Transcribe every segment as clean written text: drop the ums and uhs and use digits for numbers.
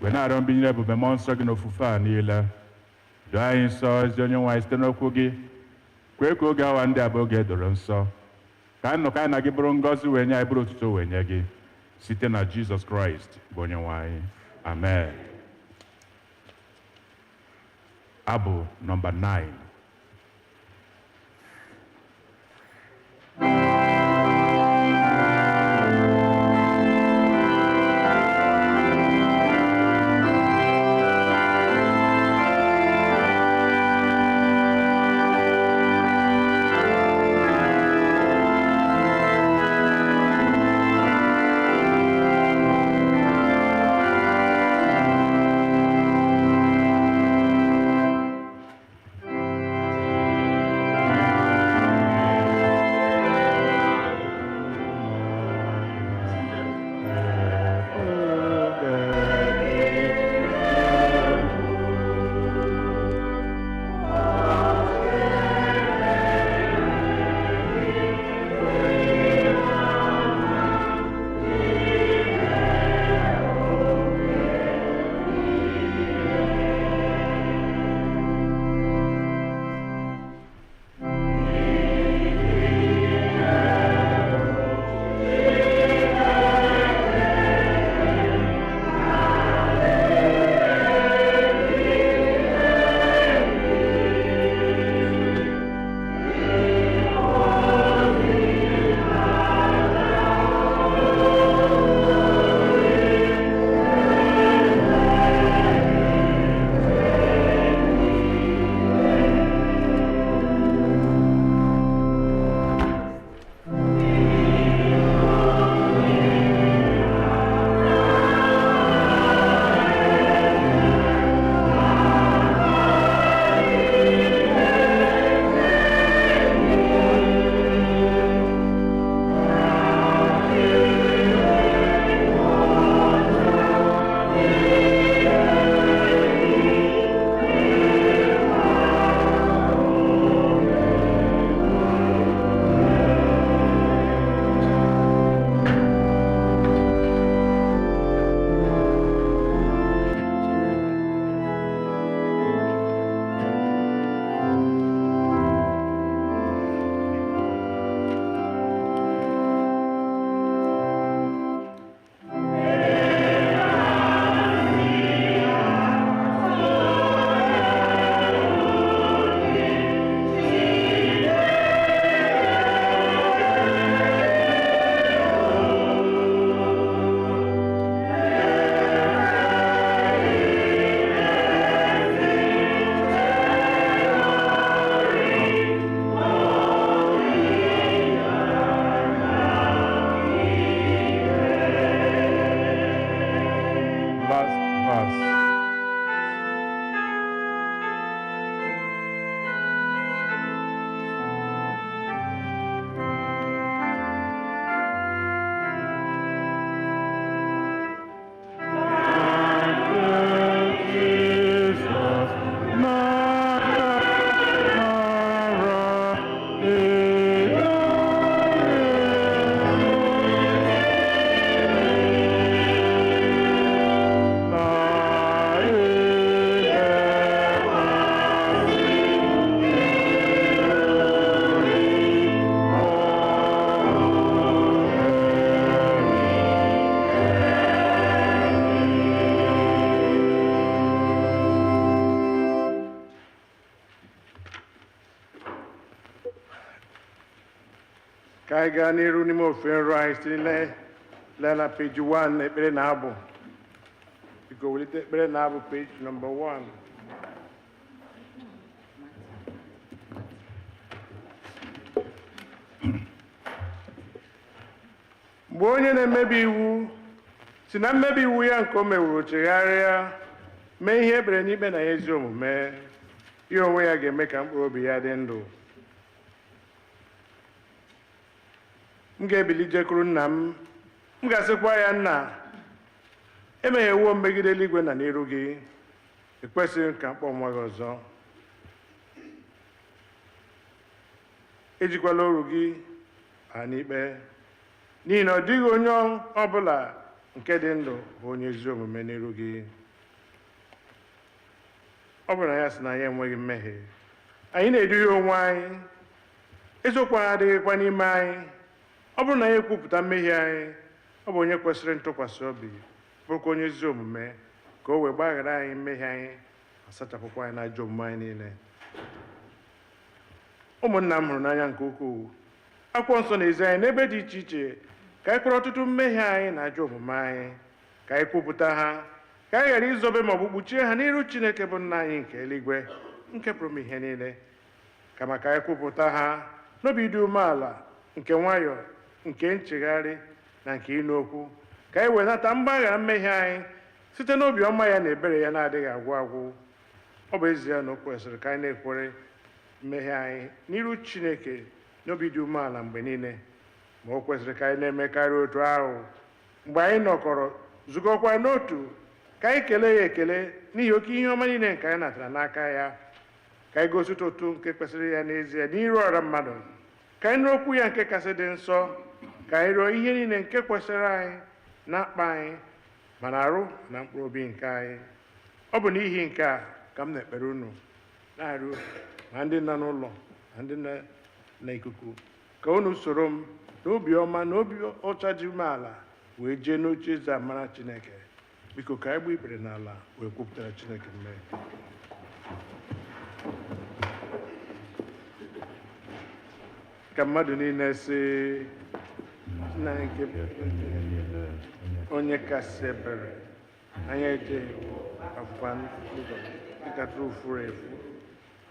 wee na-arịọ mbinyere ebube mmụọ nsọ gị n'ofufe a niile. Doo anyị nsọ ezi Onye-nwe-ayi site n'okwu gị. Kwee ka oge awa ndị a bụ oge doro nsọ. Ka nnọkọ anyị na gị bụrụ ngọzi wee nye anyị, bụrụ otuto wee nye gị. Site na Jizọs Kraịst bụ Onye-nwe-anyị. Amen. Abụ nọmba 9. Ka anyị gaa n'iru n'ime ofe nrọ anyị site lee na page 1 ekpere na abụ. Biko welite ekpere na abụ page number 1. Mgbe onye na-emebi iwu si na mmebi iwu ya nke o mewuru chegharịa mee ihe ekpere n'ikpe na ezi omume, ya onwe ya ga-eme ka mkpụrụ obi ya dị ndụ. M ga-ebili jekwuru nna m ga-asịkwa ya, nna, emeghewo megide eluigwe na n'iru gị, ekwesịghị ka mkpọ nwa gị ọzọ. Ejikwala oru gị baa n'ikpe, n'ihi na ọ dịghị onye ọbụla nke dị ndụ bụ onye ezi omume n'iru gị. ọ bụrụ na ya sị na anyị enweghị mmehie anyị na-eduhie onwe anyị eziokwu anyị adịghịkwa n'ime anyị ọ bụrụ na anyị ekwupụta mmehie anyị ọ bụ onye kwesịrị ntụkwasị obi bụrụkwa onye ezi omume ka o wee gbaghara anyị mmehie anyị ma sachapụkwa anyị na ajọ omume anyị niile. Ụmụnna m hụrụ n'anya nke ukwuu, akwụkwọ nsọ na-ezi anyị n'ebe dị iche iche ka anyị kpọrọ ọtụtụ mmehie anyị na ajọ omume anyị ka anyị kwupụta ha ka anyị ghara izobe ma ọ bụ kpuchie ha n'iru Chineke bụ nna anyị nke eluigwe nke pụrụ m ihe niile, kama ka anyị kwupụta ha n'obi dị umeala nke nwayọọ nke nchegharị na nke ịnụ okwu ka anyị wee nata mgbaghara mmehie anyị site n'obi ọma ya na ebere ya na-adịghị agwụ agwụ. Ọ bụ ezie na o kwesịrị ka anyị na-ekwere mmehie anyị n'iru Chineke n'obi dị umeala mgbe niile, ma o kwesịrị ka anyị na-eme karịa otu ahụ mgbe anyị nọkọrọ zukọkwa n'otu ka anyị kelee ya ekele n'ihi oke ihe ọma niile nke anyị natara n'aka ya, ka anyị gosi ụtụtụ nke kwesịrị ya n'ezie n'iru ọra mmadụ, ka anyị nụrụ okwu ya nke kasị dị nsọ, ka anyị rịọ ihe niile nke kwesịrị anyị na-akpa anyị ma na-arụ na mkpụrụ obi nke anyị. Ọ bụ n'ihi nke a ka m na-ekpere unu na-arịọ ma ndị nọ n'ụlọ na ndị nọ n'ikuku ka unu soro m n'obi ọma na obi ọcha dị umeala wee jee n'oche eze amara Chineke. Biko ka anyị gba ikpere n'ala wee kwupụtara Chineke mmehie. Ka mmadụ niile sị, Nna nke onye kasị ebere, anyị ejeghị akwụkwọ ụzọ dịkatara ufuru efu,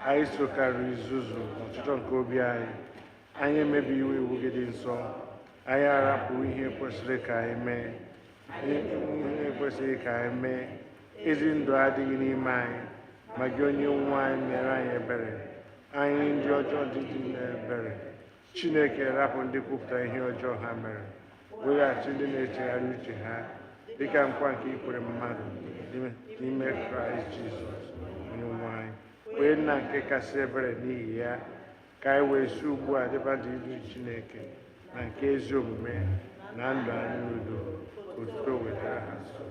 anyị sokarị izuzu n'ọchịchọ nke obi anyị, anyị emebi iwu gị dị nsọ, anyị arapụ ihe kwesịrị ka anyị mee, ihe kwesịrị ka anyị mee, ezi ndụ adịghị n'ime anyị, ma gị onye nwe anyị mere anyị ebere, anyị ndị ọjọọ dị n'ebere. Chineke rapụ ndị kwupụta ihe ọjọọ ha mere, weghachi ndị na-echegharị uche ha dịka nkwa nke ikwere mmadụ n'ime Kraịst Jizọs onye nwe anyị, wee nna nke kasị ebere n'ihi ya ka anyị wee si ugbu a dịba dị ilu Chineke na nke ezi omume na ndụ anyị n'udo ka otuto wetara ha nso.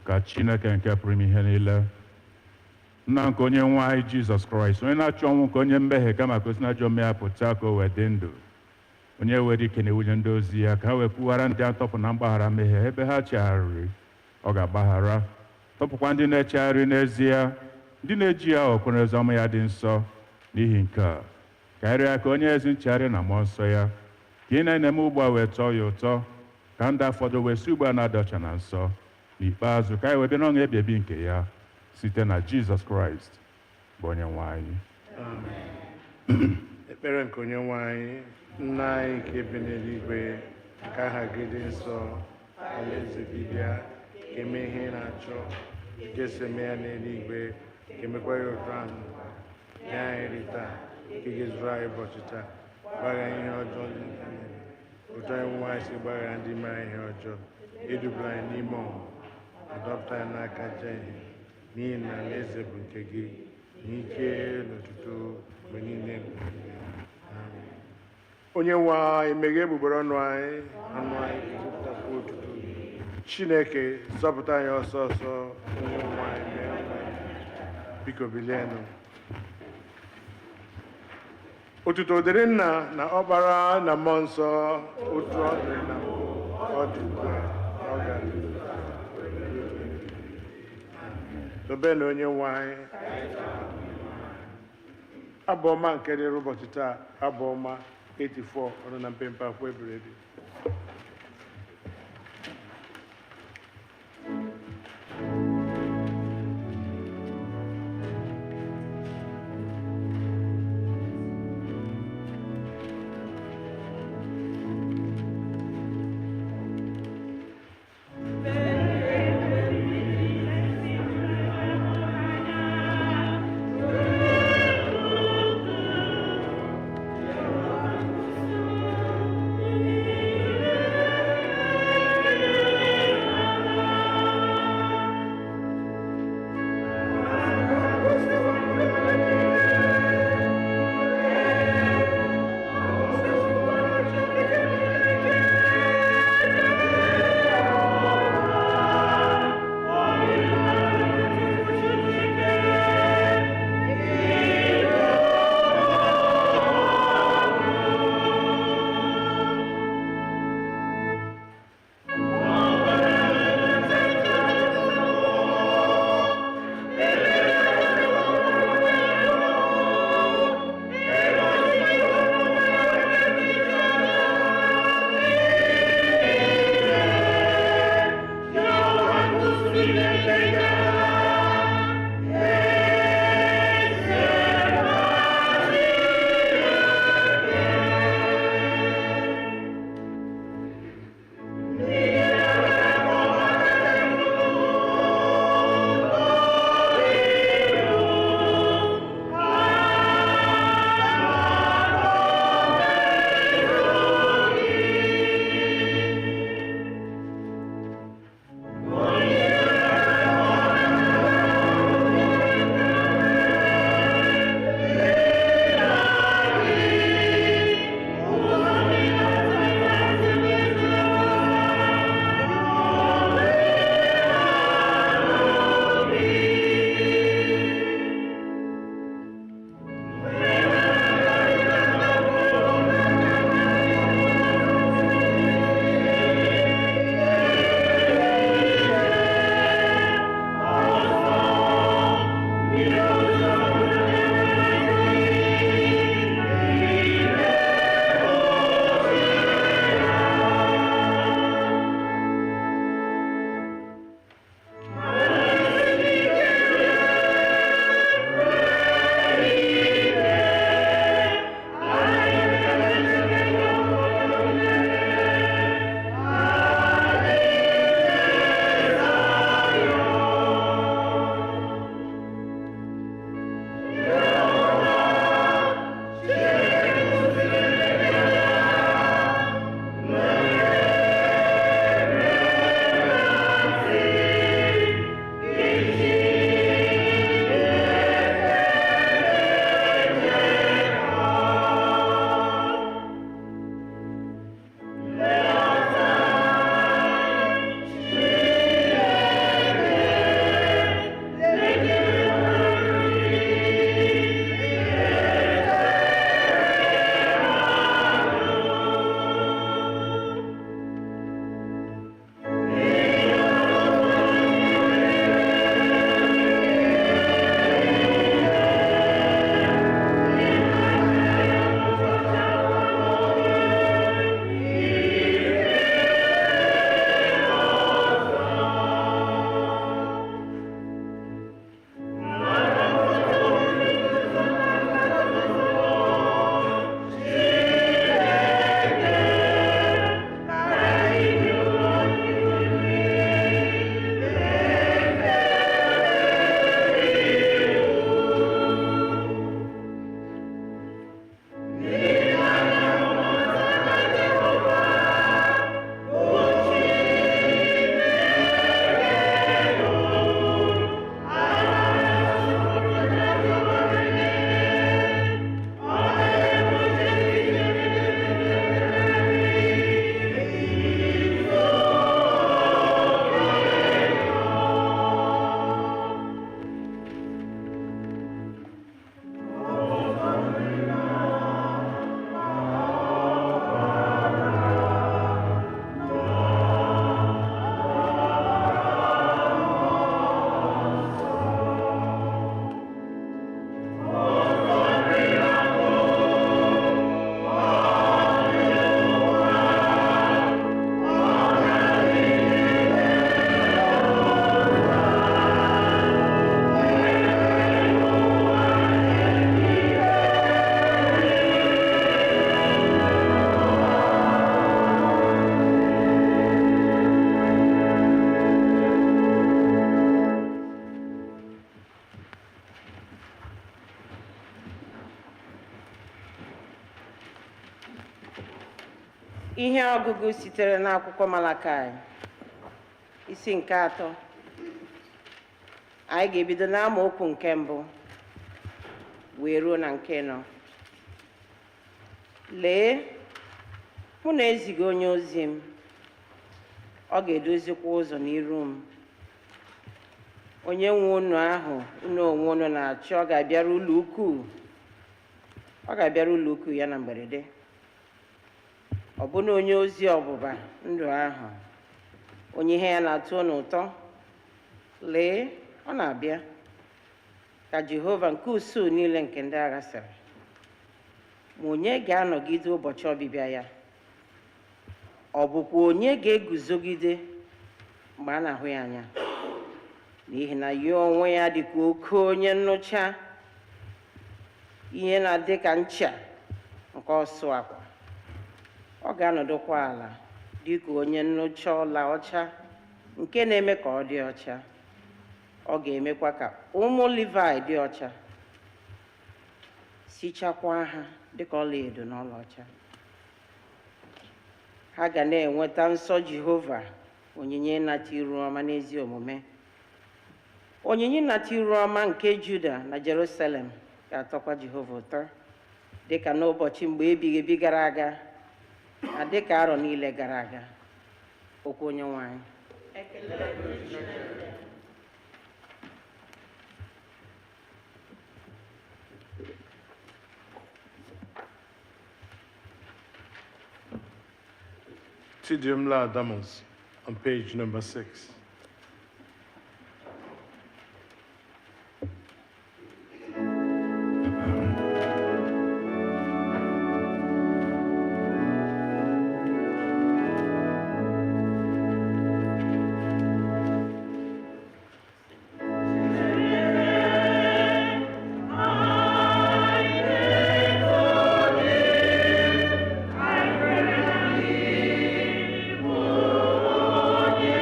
Ka Chineke nke pụrụ ime ihe niile, nna nke onye nwe anyị Jizọs Kraịst, onye na-achụ ọnwụ nke onye mmehie kama ka o si n'ajọ mmehie apụta ka o wee dị ndụ, onye were ike na-ewunye ndị ozi ya ka ha wee kwughara ndị Ntọpu na mgbaghara mmehie ebe ha chegharịrị ọ ga-agbaghara, tọpụkwa ndị na-echegharị n'ezie, ndị na-eji ya ọkwụ n'ezi ọma ya dị nsọ. N'ihi nke a ka anyị rịọ ka onye ezi nchegharị na mmụọ nsọ ya ka ị na-eme ugbu a wee tọọ ya ụtọ, ka ndị afọdụ wee si ugbu a na-adị ọcha na nsọ. N'ikpeazụ ka anyị wee bịa n'ọṅụ ebi ebi nke ya site na Jizọs Kraịst bụ onye nwe anyị. Ekpere nke onye nwe anyị. Nna anyị nke bi n'eluigwe, ka aha gị dị nsọ, alaeze gị bịa, ka eme ihe ị na-achọ, nke si eme ya n'eluigwe, ka emekwa ya otu ahụ. Nye anyị nri taa, ka ị ga-ezuru anyị ụbọchị taa, gbaghara ihe ọjọọ ndị nke mere, otu anyị nwe anyị si gbaghara ndị mere ihe ọjọọ, edubala anyị n'ime ọnwụ, adọpụta anyị n'aka ajọ ihe, n'ihi na alaeze bụ nke gị, n'ike na otuto mgbe niile. Amen. Onye nwe anyị, meghee egbugbere ọnụ anyị, anụ anyị ga-ejupụtakwa otuto gị. Chineke, zọpụta anyị ọsọ ọsọ. Onye nwe anyị, mee ngwa, biko bilienụ. Otuto dịrị Nna na Ọkpara na Mmụọ Nsọ, otu ọ dịrị na mbụ, ọ dị ugbu a, ọ ga-adị. Tobenụ onye nwe anyị. Abụ ọma nke dịrị ụbọchị taa, abụ ọma 84 ọnụ na mpempe akwụkwọ ebiri ebi. Ihe ọgụgụ sitere n'akwụkwọ Malachi isi nke 3. Anyị ga-ebido n'amaokwu nke 1 wee ruo na nke 4. Lee, mụ na-eziga onye ozi m, ọ ga-edozikwa ụzọ n'iru m. Onye nwe unu ahụ unu onwe unu na-achọ ọ ga-abịara ụlọ ukwu ya na mberede. Ọ bụ na onye ozi ọgbụgba ndụ ahụ, onye ihe ya na-atọ unu ụtọ. Lee, ọ na-abịa, ka Jehova nke usu niile nke ndị agha sịrị. Ma onye ga-anọgide ụbọchị ọbịbịa ya? Ọ bụkwa onye ga-eguzogide mgbe a na-ahụ ya anya? N'ihi na ya onwe ya dịkwa oke onye nnụcha, ihe na-adị ka ncha nke ọsụ akwa. Ọ ga-anọdụkwa ala dịka onye nnụcha ọla ọcha nke na-eme ka ọ dị ọcha. Ọ ga-emekwa ka ụmụ Livai dị ọcha, sichakwa ha dịka ọlaedo na ọlaọcha. Ha ga na-enweta nsọ Jehova onyinye ịnata iru ọma n'ezi omume. Onyinye ịnata iru ọma nke Juda na Jerusalem ga-atọkwa Jehova ụtọ, dịka n'ụbọchị mgbe ebighị ebi gara aga na dịka arọ niile gara aga. Okwu Onye-nwe anyị. Deum Laudamus on page number 6. Onye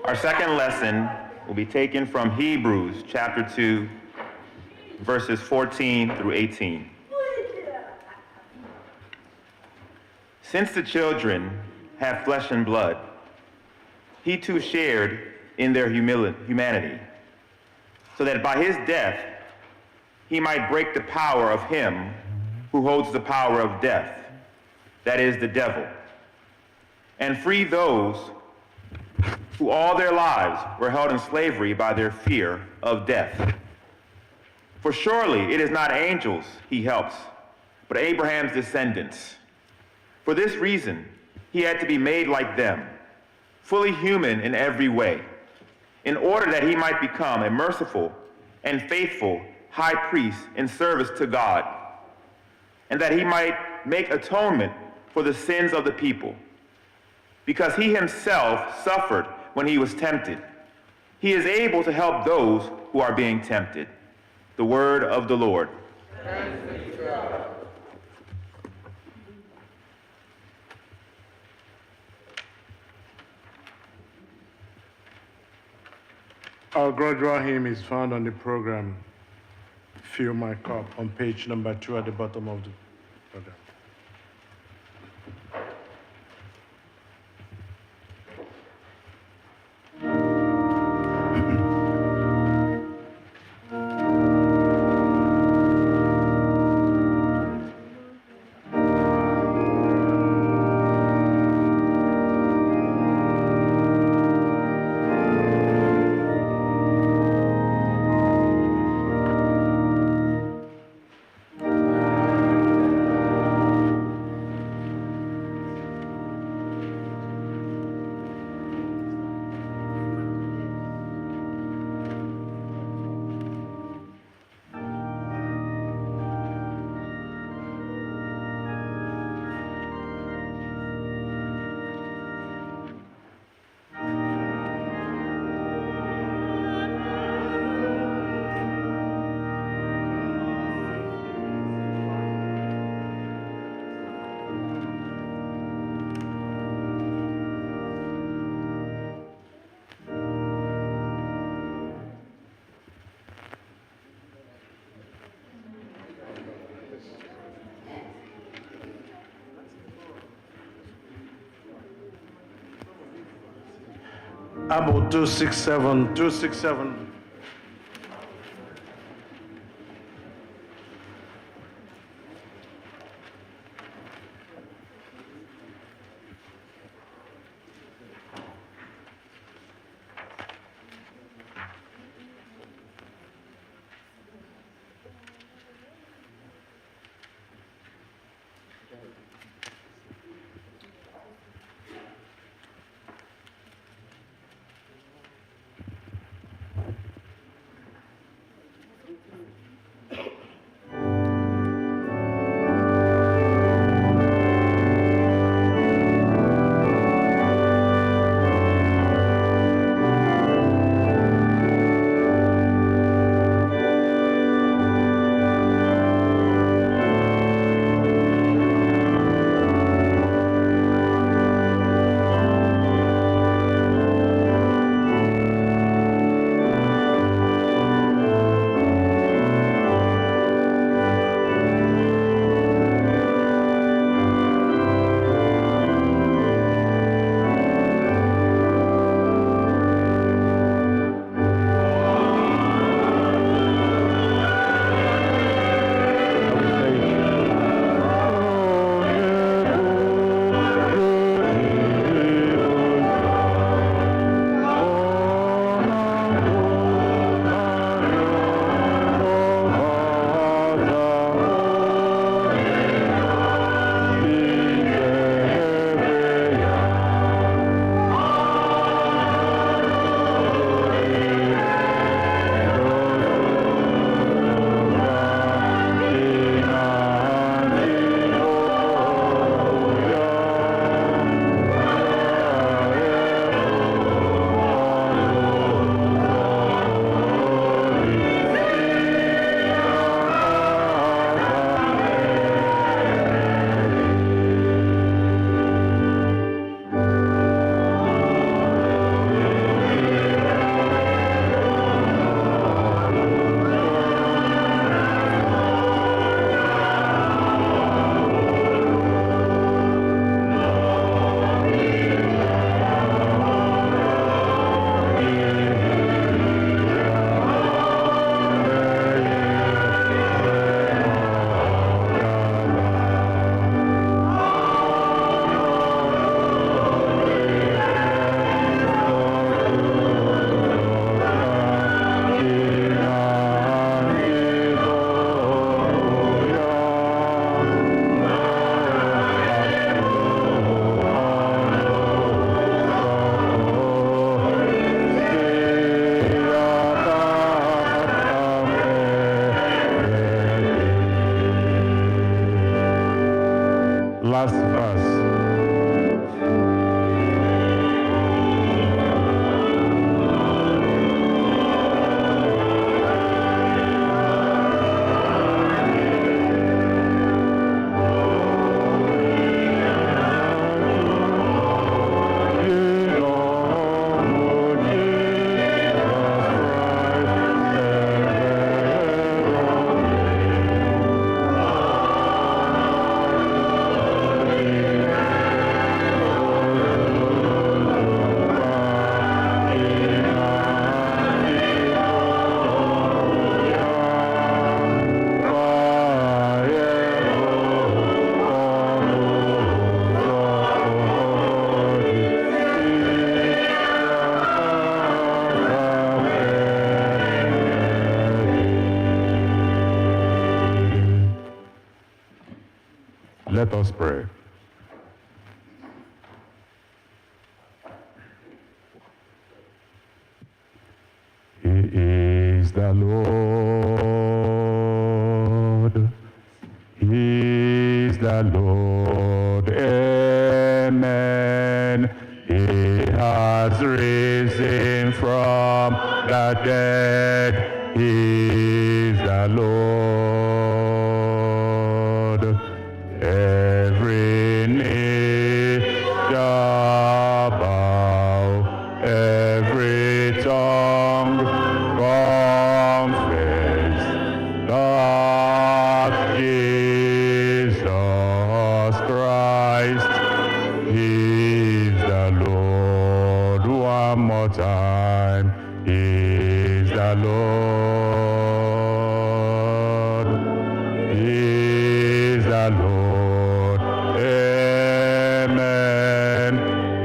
Our second lesson will be taken from Hebrews chapter 2, verses 14 through 18. Since the children have flesh and blood, he too shared in their humanity, so that by his death he might break the power of him who holds the power of death, that is, the devil, and free those who all their lives were held in slavery by their fear of death. For surely it is not angels he helps, but Abraham's descendants. For this reason, he had to be made like them, fully human in every way, in order that he might become a merciful and faithful high priest in service to God, and that he might make atonement for the sins of the people. Because he himself suffered when he was tempted, he is able to help those who are being tempted. The word of the Lord. Our gradual hymn is found on the program, Fill My Cup, on page number 2 at the bottom of the program. About 267, 267. last verse. Let us pray. He is the Lord. He is the Lord. Amen. He has risen from the dead. He is the Lord. Every knee shall bow, every tongue confess that Jesus Christ is the Lord. One more time, He is the Lord. He is the Lord. Amen.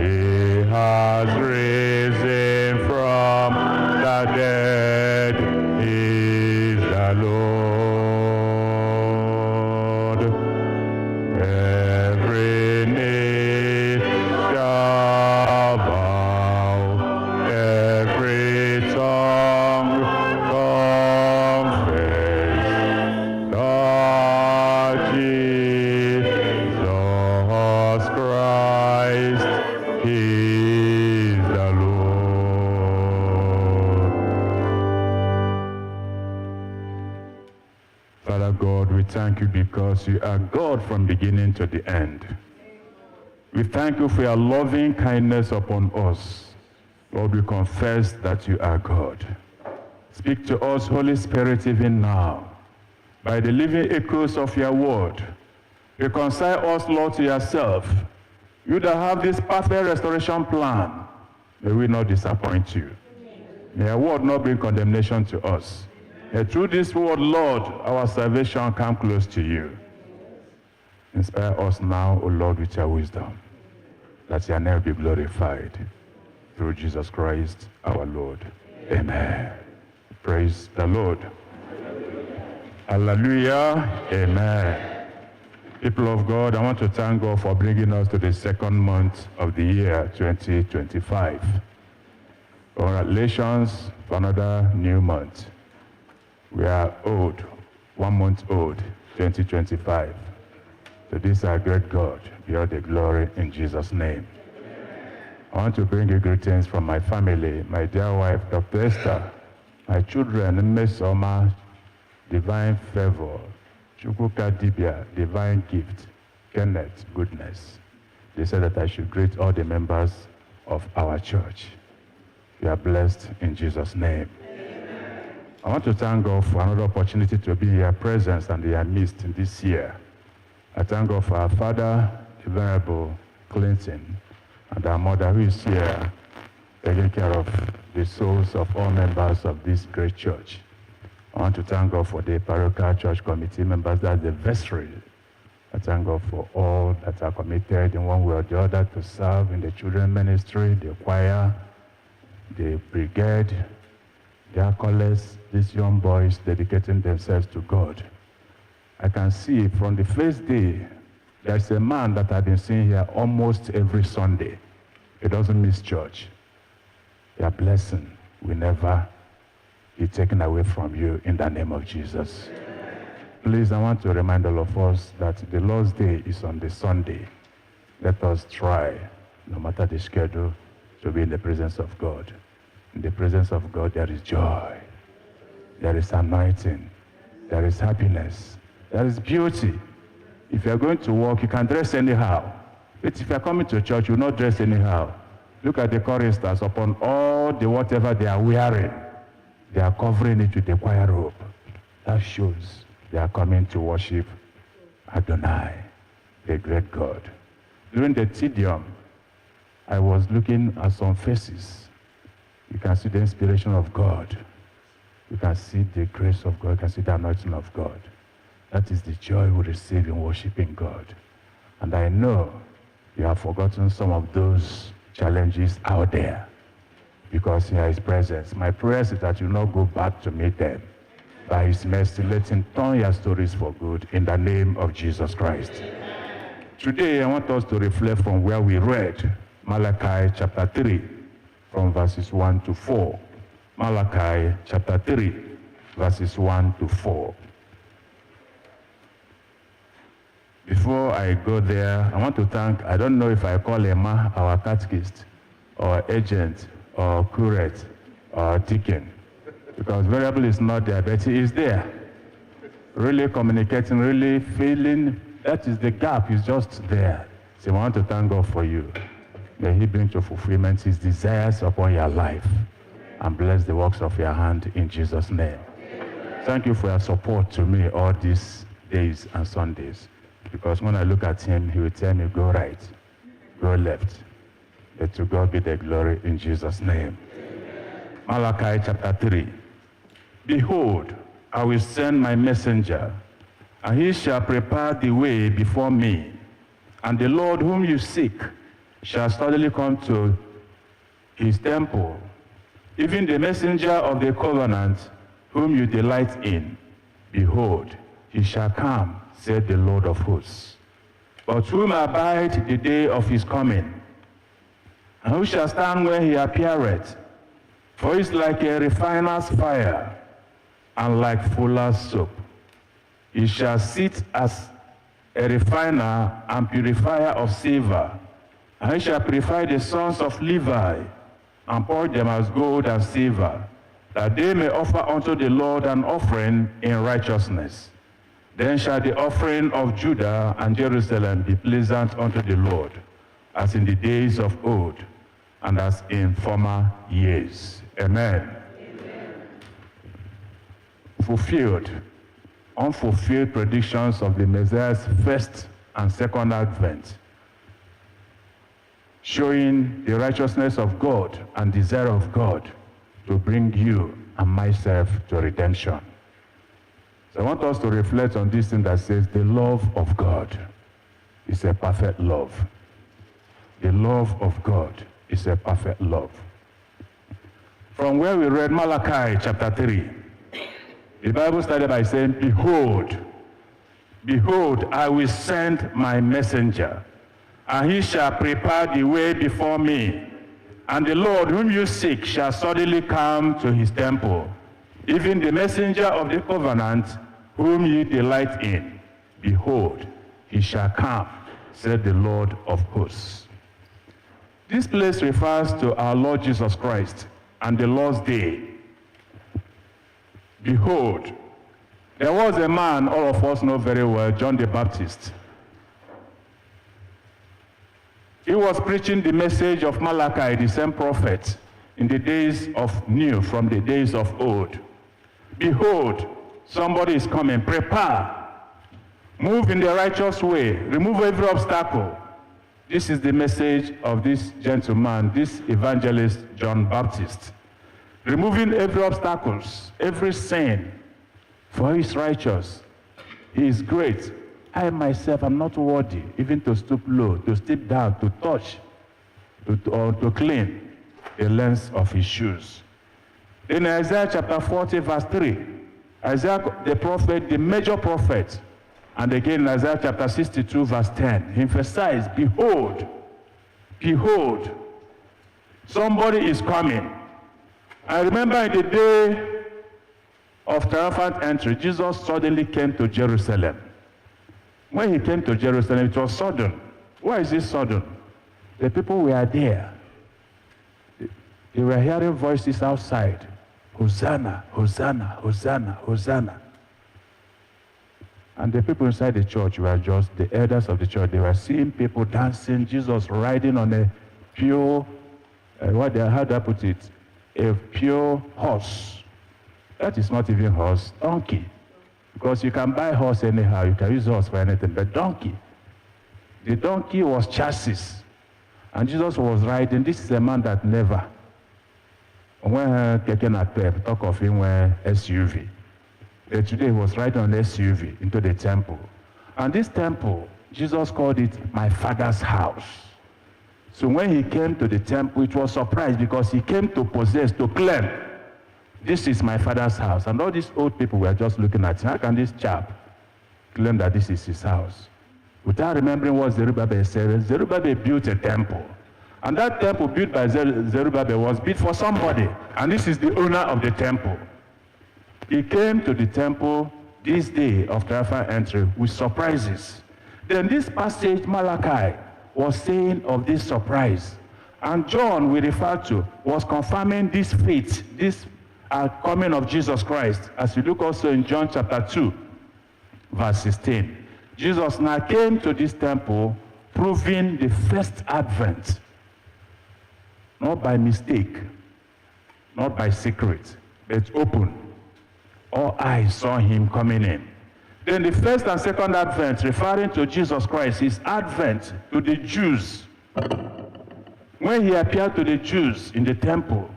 He has risen from the dead. He is the Lord. Every knee shall bow, every tongue confess that Jesus Christ is the Lord. Father God, we thank you because you are God from beginning to the end. We thank you for your loving kindness upon us. Lord, we confess that you are God. Speak to us, Holy Spirit, even now, by the living echoes of your word. Reconcile us, Lord, to yourself. You that have this perfect restoration plan, may we not disappoint you. May your word not bring condemnation to us. May through this word, Lord, our salvation come close to you. Inspire us now, O Lord, with your wisdom, that your name be glorified. Through Jesus Christ, our Lord. Amen. Praise the Lord. Hallelujah. Amen. People of God, I want to thank God for bringing us to the second month of the year 2025. Congratulations for another new month. We are old, 1 month old, 2025. So this is our great God. Be all the glory in Jesus' name. I want to bring you greetings from my family, my dear wife, Dr. Esther, my children, Mmesoma, divine favor, Chukwuka Dibia, divine gift, Kenneth, goodness. They said that I should greet all the members of our church. You are blessed in Jesus' name. I want to thank God for another opportunity to be in your presence and in your midst in this year. I thank God for our father, the Venerable Clinton, and our mother who is here taking care of the souls of all members of this great church. I want to thank God for the parochial church committee members, that's the vestry. I thank God for all that are committed in one way or the other to serve in the children ministry, the choir, the brigade, the acolytes, these young boys dedicating themselves to God. I can see from the first day, there's a man that I've been seeing here almost every Sunday. He doesn't miss church. Your blessing will never be taken away from you in the name of Jesus. Please, I want to remind all of us that the Lord's Day is on the Sunday. Let us try, no matter the schedule, to be in the presence of God. In the presence of God, there is joy. There is anointing. There is happiness. There is beauty. If you are going to work, you can dress anyhow. But if you are coming to church, you will not dress anyhow. Look at the choristers. Upon all the whatever they are wearing, they are covering it with the choir robe. That shows they are coming to worship Adonai, the great God. During the Deum, I was looking at some faces. You can see the inspiration of God. You can see the grace of God. You can see the anointing of God. That is the joy we receive in worshiping God. And I know you have forgotten some of those challenges out there because in His presence. My prayer is that you not go back to meet them. By His mercy, let Him turn your stories for good in the name of Jesus Christ. Today, I want us to reflect from where we read Malachi chapter 3, from verses 1 to 4. Malachi chapter 3, verses 1 to 4. Before I go there, I want to thank, I don't know if I call Emma our catechist, or agent, or curate, or deacon, because variable is not there, but he is there. Really communicating, really feeling, that is the gap, is just there. So I want to thank God for you. May He bring to fulfillment His desires upon your life and bless the works of your hand in Jesus' name. Thank you for your support to me all these days and Sundays. Because when I look at Him, He will tell me, go right, go left. But to God be the glory in Jesus' name. Malachi chapter 3. Behold, I will send my messenger, and he shall prepare the way before me. And the Lord whom you seek shall suddenly come to His temple, even the messenger of the covenant whom you delight in. Behold, he shall come, said the Lord of hosts. But whom abide the day of his coming? And who shall stand when he appeareth? For he is like a refiner's fire, and like fuller's soap. He shall sit as a refiner and purifier of silver, and he shall purify the sons of Levi, and purge them as gold and silver, that they may offer unto the Lord an offering in righteousness. Then shall the offering of Judah and Jerusalem be pleasant unto the Lord, as in the days of old, and as in former years. Amen. Fulfilled, unfulfilled predictions of the Messiah's first and second advent, showing the righteousness of God and desire of God to bring you and myself to redemption. So I want us to reflect on this thing that says the love of God is a perfect love. The love of God is a perfect love. From where we read Malachi chapter 3, the Bible started by saying, behold, behold, I will send my messenger, and he shall prepare the way before me. And the Lord whom you seek shall suddenly come to his temple, even the messenger of the covenant whom ye delight in. Behold, he shall come, said the Lord of hosts. This place refers to our Lord Jesus Christ and the Lord's Day. Behold, there was a man all of us know very well, John the Baptist. He was preaching the message of Malachi, the same prophet, in the days of new, from the days of old. Behold, somebody is coming. Prepare. Move in the righteous way. Remove every obstacle. This is the message of this gentleman, this evangelist, John Baptist. Removing every obstacles, every sin, for he is righteous. He is great. I myself am not worthy even to stoop low, to stoop down, to touch, or to clean the length of his shoes. In Isaiah chapter 40, verse 3, Isaiah the prophet, the major prophet, and again in Isaiah chapter 62, verse 10, he emphasized, behold, behold, somebody is coming. I remember in the day of triumphant entry, Jesus suddenly came to Jerusalem. When he came to Jerusalem, it was sudden. Why is it sudden? The people were there. They were hearing voices outside. Hosanna, Hosanna, Hosanna, Hosanna. And the people inside the church were just the elders of the church. They were seeing people dancing, Jesus riding on a pure, how do I put it? A pure horse. That is not even horse, donkey. Because you can buy horse anyhow, you can use horse for anything, but donkey. The donkey was chassis. And Jesus was riding. This is a man that never. When keke na pep, talk of him when SUV. But today he was riding on SUV into the temple. And this temple, Jesus called it my Father's house. So when he came to the temple, it was surprised because he came to possess, to claim, this is my Father's house. And all these old people were just looking at him. How can this chap claim that this is his house? Without remembering what Zerubbabel said, Zerubbabel built a temple. And that temple built by Zerubbabel was built for somebody. And this is the owner of the temple. He came to the temple this day of triumphant entry with surprises. Then this passage, Malachi, was saying of this surprise. And John, we refer to, was confirming this faith, this coming of Jesus Christ. As you look also in John chapter 2, verse 16. Jesus now came to this temple proving the first advent. Not by mistake, not by secret, but open. All eyes saw him coming in. Then the first and second advent, referring to Jesus Christ, his advent to the Jews. When he appeared to the Jews in the temple,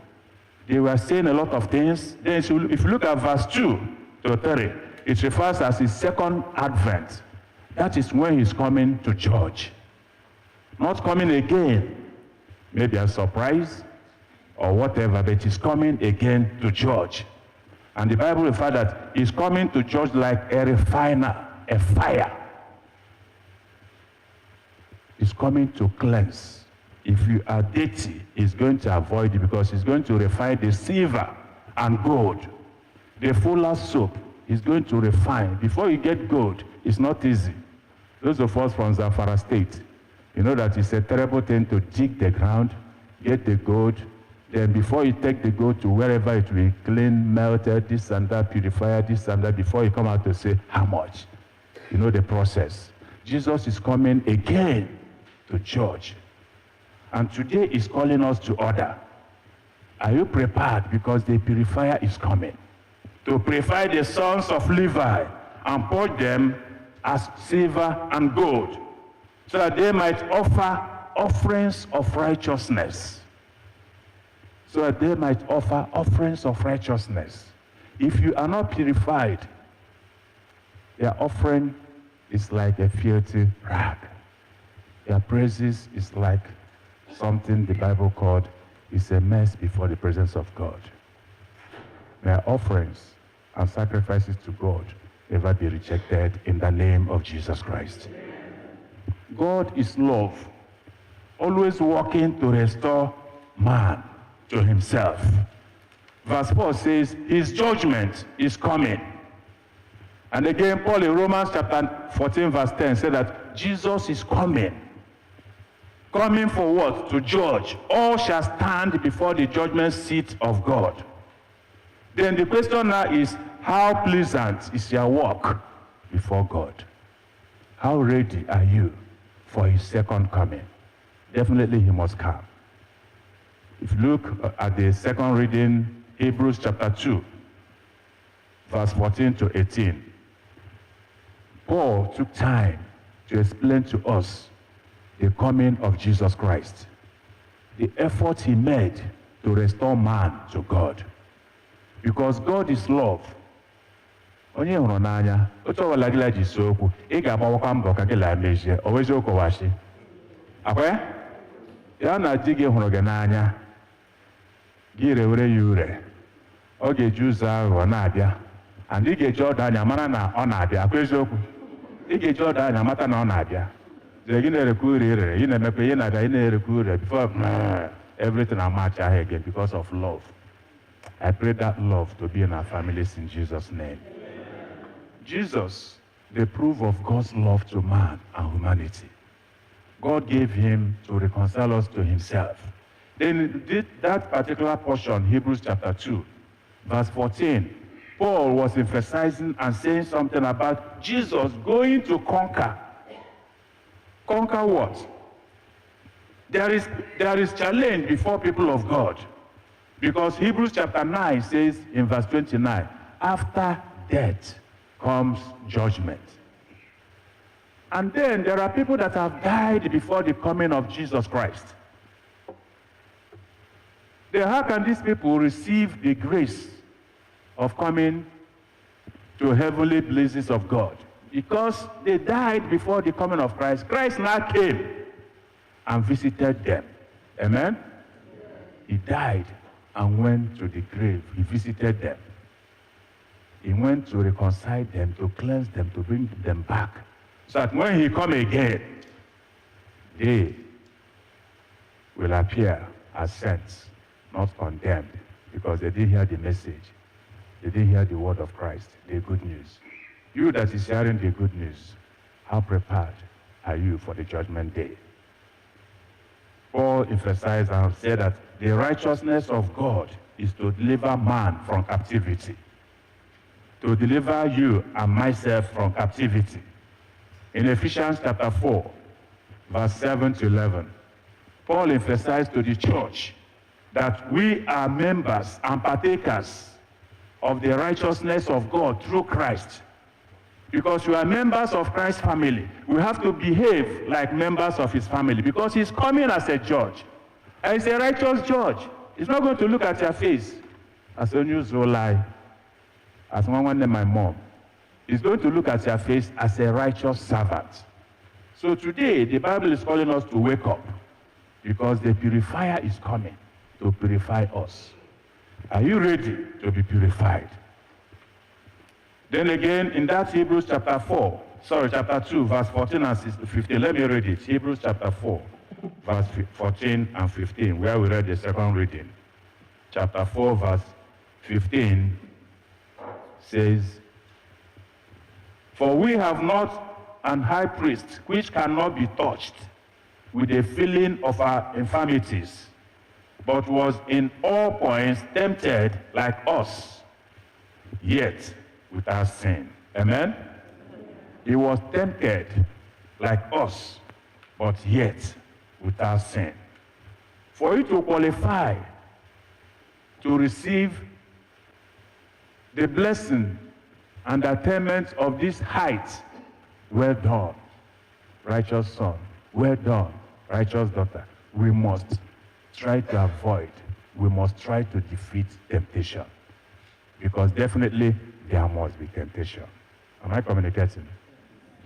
they were saying a lot of things. Then if you look at verse 2 to 3, it refers as his second advent. That is when he's coming to judge. Not coming again, maybe a surprise or whatever, but he's coming again to judge. And the Bible refers that he's coming to judge like a refiner, a fire. He's coming to cleanse. If you are dirty, he's going to avoid it because he's going to refine the silver and gold. The fuller soap, he's going to refine. Before you get gold, it's not easy. Those of us from Zamfara State, you know that it's a terrible thing to dig the ground, get the gold, then before you take the gold to wherever it will be clean, melted, this and that, purifier, this and that, before you come out to say, how much? You know the process. Jesus is coming again to judge. And today is calling us to order. Are you prepared? Because the purifier is coming. To purify the sons of Levi and purge them as silver and gold, so that they might offer offerings of righteousness. So that they might offer offerings of righteousness. If you are not purified, their offering is like a filthy rag. Their praises is like something the Bible called is a mess before the presence of God. Their offerings and sacrifices to God never be rejected in the name of Jesus Christ. God is love, always working to restore man to himself. Verse 4 says, his judgment is coming. And again, Paul in Romans chapter 14, verse 10 said that Jesus is coming. Coming for what? To judge. All shall stand before the judgment seat of God. Then the question now is, how pleasant is your walk before God? How ready are you for his second coming? Definitely he must come. If you look at the second reading, Hebrews chapter 2, verse 14 to 18, Paul took time to explain to us the coming of Jesus Christ, the effort he made to restore man to God. Because God is love. Onye hụrụ n'anya, otu ọbụla gị ji so okwu, ị ga-agbawakwa mbọ ka gị la mejie, o wezi okọwashi. Akwe? Ya na di gị hụrụ gị n'anya, gị rewere ya ure, ọ ga-eji ụzọ ahụ na-abịa, and ị ga-eji ọdụ anya mara na ọ na-abịa, akwa eziokwu? Ị ga-eji ọdụ anya mata na ọ na-abịa. Gị na-erekwa ure ire, ị na-emekwa ihe na-abịa, ị na-erekwa ure before everything will match again because of love. I pray that love to be in our families in Jesus' name. Jesus, the proof of God's love to man and humanity. God gave him to reconcile us to himself. Then did that particular portion, Hebrews chapter 2, verse 14, Paul was emphasizing and saying something about Jesus going to conquer. Conquer what? There is challenge before people of God. Because Hebrews chapter 9 says in verse 29, after death comes judgment. And then there are people that have died before the coming of Jesus Christ. Then how can these people receive the grace of coming to heavenly places of God? Because they died before the coming of Christ. Christ now came and visited them. Amen? He died and went to the grave. He visited them. He went to reconcile them, to cleanse them, to bring them back. So that when he come again, they will appear as saints, not condemned, because they didn't hear the message. They didn't hear the word of Christ, the good news. You that is hearing the good news, how prepared are you for the judgment day? Paul emphasized and said that the righteousness of God is to deliver man from captivity, to deliver you and myself from captivity. In Ephesians chapter 4, verse 7 to 11, Paul emphasized to the church that we are members and partakers of the righteousness of God through Christ. Because we are members of Christ's family, we have to behave like members of his family, because he's coming as a judge. And he's a righteous judge. He's not going to look at your face as a new Zolai, as one named my mom. He's going to look at your face as a righteous servant. So today, the Bible is calling us to wake up, because the purifier is coming to purify us. Are you ready to be purified? Then again, in that Hebrews chapter 2, verse 14 and 15, let me read it. Hebrews chapter 4, verse 14 and 15, where we read the second reading. Chapter 4, verse 15 says, for we have not an high priest which cannot be touched with the feeling of our infirmities, but was in all points tempted like us, yet without sin. Amen? He was tempted like us, but yet without sin. For you to qualify to receive the blessing and attainment of this height, well done, righteous son. Well done, righteous daughter. We must try to avoid, we must try to defeat temptation. Because definitely there must be temptation. Am I communicating?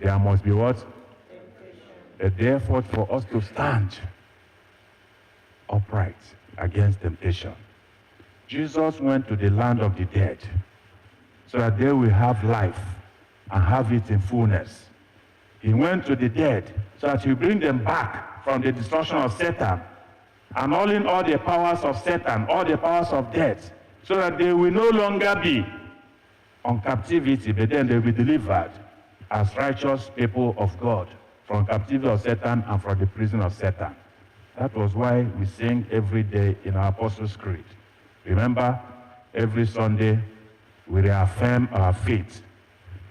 There must be what? Temptation. Therefore, for us to stand upright against temptation. Jesus went to the land of the dead so that they will have life and have it in fullness. He went to the dead so that he will bring them back from the destruction of Satan, annulling all the powers of Satan, all the powers of death, so that they will no longer be on captivity, but then they will be delivered as righteous people of God from captivity of Satan and from the prison of Satan. That was why we sing every day in our Apostles' Creed. Remember, every Sunday we reaffirm our faith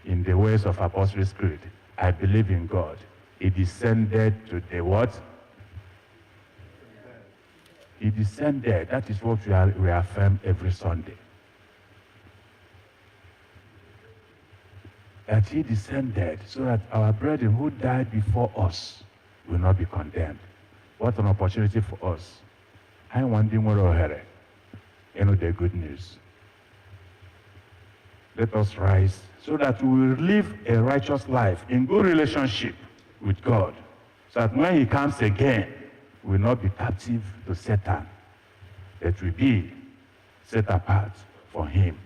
in the ways of Apostles' Creed. I believe in God. He descended to the what? He descended. That is what we reaffirm every Sunday. That he descended so that our brethren who died before us will not be condemned. What an opportunity for us. I want them to know the good news. Let us rise so that we will live a righteous life in good relationship with God. So that when he comes again, we will not be captive to Satan. That we be set apart for him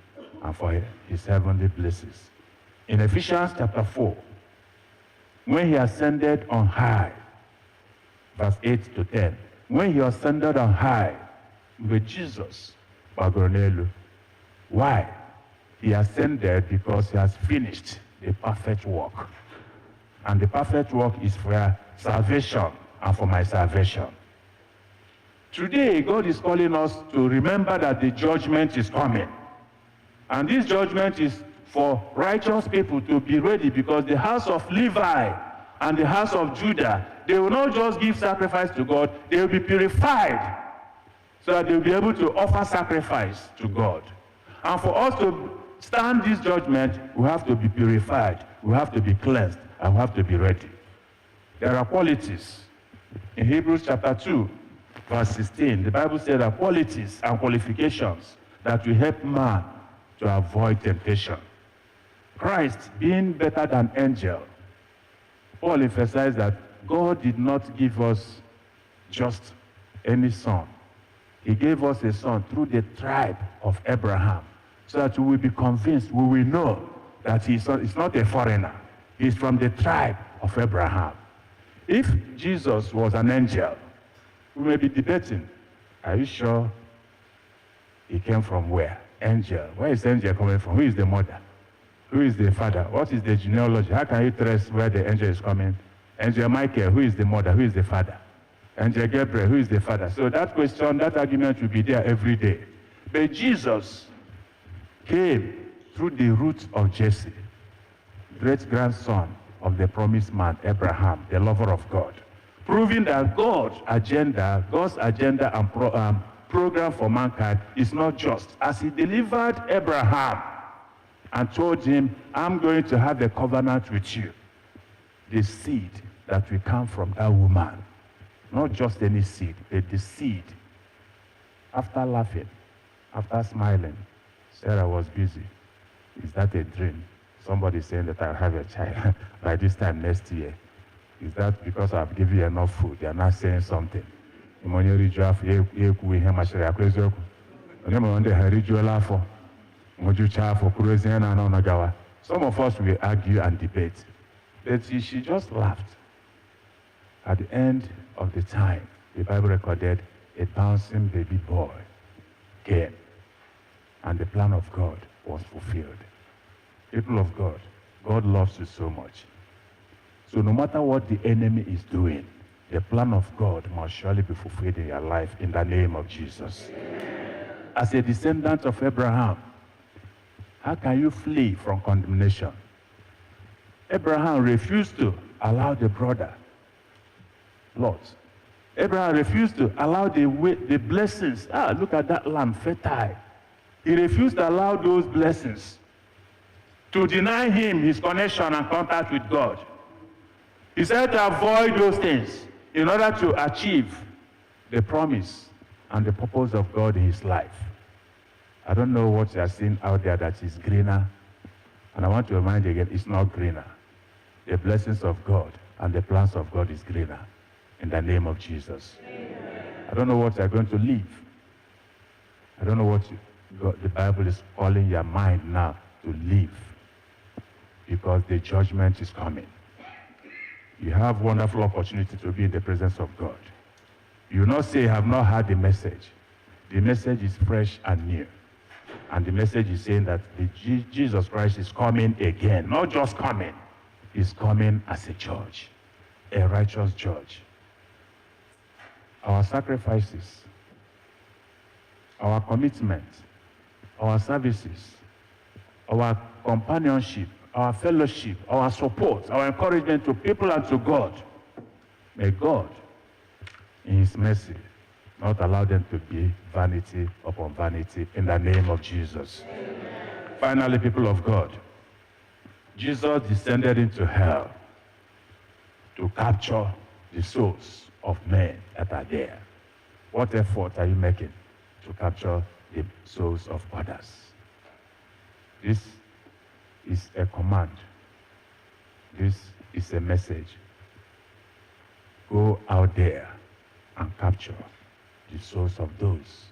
and for his heavenly blessings. In Ephesians chapter 4, when he ascended on high, verse 8 to 10, when he ascended on high with Jesus, gbagoro n'elu. Why? He ascended because he has finished the perfect work. And the perfect work is for your salvation and for my salvation. Today, God is calling us to remember that the judgment is coming. And this judgment is for righteous people to be ready, because the house of Levi and the house of Judah, they will not just give sacrifice to God, they will be purified so that they will be able to offer sacrifice to God. And for us to stand this judgment, we have to be purified, we have to be cleansed, and we have to be ready. There are qualities. In Hebrews chapter 2, verse 16, the Bible says there are qualities and qualifications that will help man to avoid temptation. Christ being better than angel, Paul emphasized that God did not give us just any son. He gave us a son through the tribe of Abraham, so that we will be convinced, we will know that he's not a foreigner. He's from the tribe of Abraham. If Jesus was an angel, we may be debating, are you sure he came from where? Angel. Where is angel coming from? Who is the mother? Who is the father? What is the genealogy? How can you trace where the angel is coming? Angel Michael, who is the mother? Who is the father? Angel Gabriel, who is the father? So that question, that argument will be there every day. But Jesus came through the root of Jesse, great-grandson of the promised man, Abraham, the lover of God, proving that God's agenda and program for mankind is not just. As he delivered Abraham and told him, I'm going to have a covenant with you, the seed that will come from that woman, not just any seed, but the seed. After laughing, after smiling, Sarah was busy. Is that a dream? Somebody saying that I'll have a child by this time next year. Is that because I've given you enough food? They are not saying something. Some of us will argue and debate. But she just laughed. At the end of the time, the Bible recorded a bouncing baby boy came, and the plan of God was fulfilled. People of God, God loves you so much. So no matter what the enemy is doing, the plan of God must surely be fulfilled in your life in the name of Jesus. As a descendant of Abraham, how can you flee from condemnation? Abraham refused to allow the brother, Lot. Abraham refused to allow the blessings. Look at that land, fertile. He refused to allow those blessings to deny him his connection and contact with God. He said to avoid those things in order to achieve the promise and the purpose of God in his life. I don't know what you are seeing out there that is greener. And I want to remind you again, it's not greener. The blessings of God and the plans of God is greener. In the name of Jesus. Amen. I don't know what you are going to leave. I don't know what the Bible is calling your mind now to leave. Because the judgment is coming. You have wonderful opportunity to be in the presence of God. You will not say, I have not heard the message. The message is fresh and new. And the message is saying that Jesus Christ is coming again. Not just coming. He's coming as a judge. A righteous judge. Our sacrifices, our commitment, our services, our companionship, our fellowship, our support, our encouragement to people and to God, may God, in his mercy, not allow them to be vanity upon vanity in the name of Jesus. Amen. Finally, people of God, Jesus descended into hell to capture the souls of men that are there. What effort are you making to capture the souls of others? This is a command. This is a message. Go out there and capture the souls of those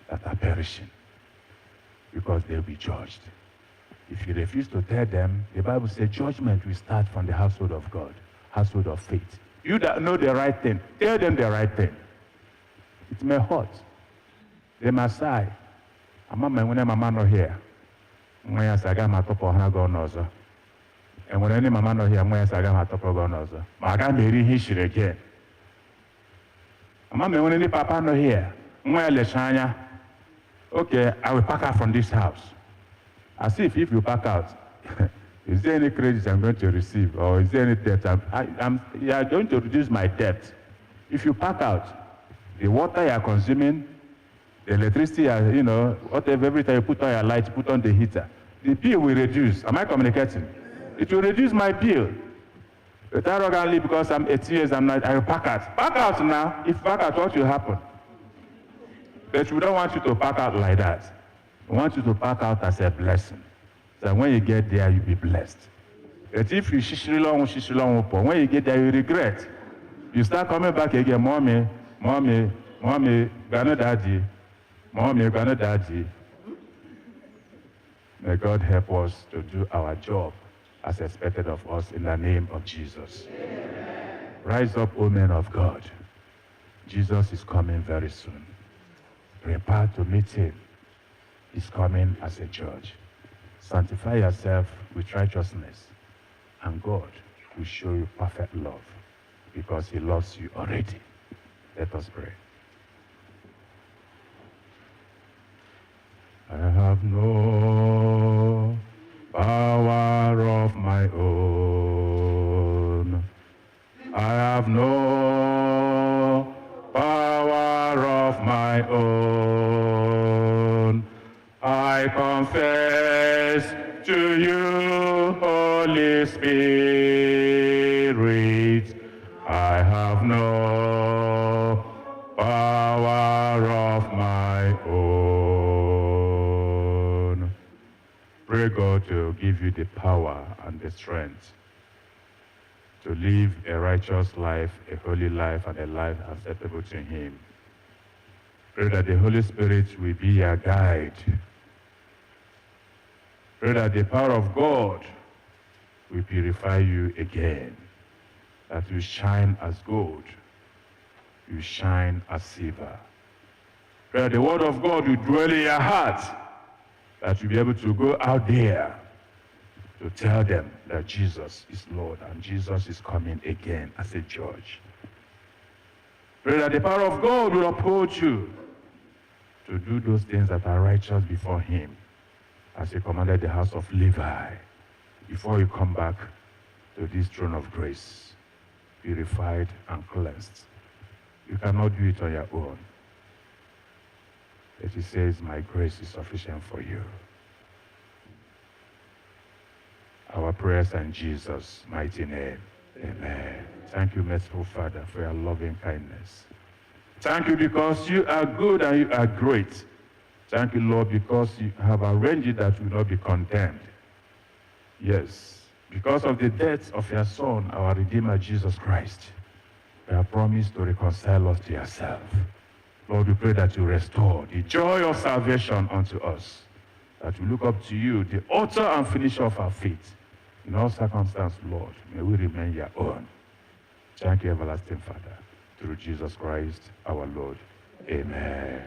that are perishing, because they'll be judged. If you refuse to tell them, the Bible says judgment will start from the household of God, household of faith. You that know the right thing, tell them the right thing. It may hurt. They may sigh. Ama when mama no here. Mwaya saga matopo ha go nozo. And when any mama no here, mwaya saga matopo go nozo. Maga meri hishire again. Ama when any papa no here, mwaya leshanya. Okay, I will pack out from this house. As if you pack out, is there any credit I'm going to receive, or is there any debt? You are going to reduce my debt. If you pack out, the water you are consuming, the electricity, whatever, every time you put on your light, put on the heater, the bill will reduce. Am I communicating? It will reduce my bill. But arrogantly, because I'm 18 years, I will pack out. Pack out now. If pack out, what will happen? But we don't want you to pack out like that. We want you to pack out as a blessing. So when you get there, you'll be blessed. But if you shishilong, when you get there, you regret. You start coming back again, mommy, granddaddy, mommy, granddaddy. May God help us to do our job as expected of us in the name of Jesus. Amen. Rise up, O men of God. Jesus is coming very soon. Prepare to meet him. He's coming as a judge. Sanctify yourself with righteousness, and God will show you perfect love because he loves you already. Let us pray. I have no power of my own. I have no power of my own. I confess to you, Holy Spirit, I have no power of my own. Pray God to give you the power and the strength to live a righteous life, a holy life, and a life acceptable to him. Pray that the Holy Spirit will be your guide. Pray that the power of God will purify you again, that you shine as gold, you shine as silver. Pray that the word of God will dwell in your heart, that you'll be able to go out there to tell them that Jesus is Lord and Jesus is coming again as a judge. Pray that the power of God will uphold you to do those things that are righteous before him, as he commanded the house of Levi, before you come back to this throne of grace, purified and cleansed. You cannot do it on your own. But he says, my grace is sufficient for you. Our prayers in Jesus' mighty name. Amen. Thank you, merciful Father, for your loving kindness. Thank you because you are good and you are great. Thank you, Lord, because you have arranged it that you will not be condemned. Yes, because of the death of your Son, our Redeemer, Jesus Christ, you have promised to reconcile us to yourself. Lord, we pray that you restore the joy of salvation unto us, that we look up to you, the author and finisher of our faith. In all circumstances, Lord, may we remain your own. Thank you, everlasting Father, through Jesus Christ, our Lord. Amen.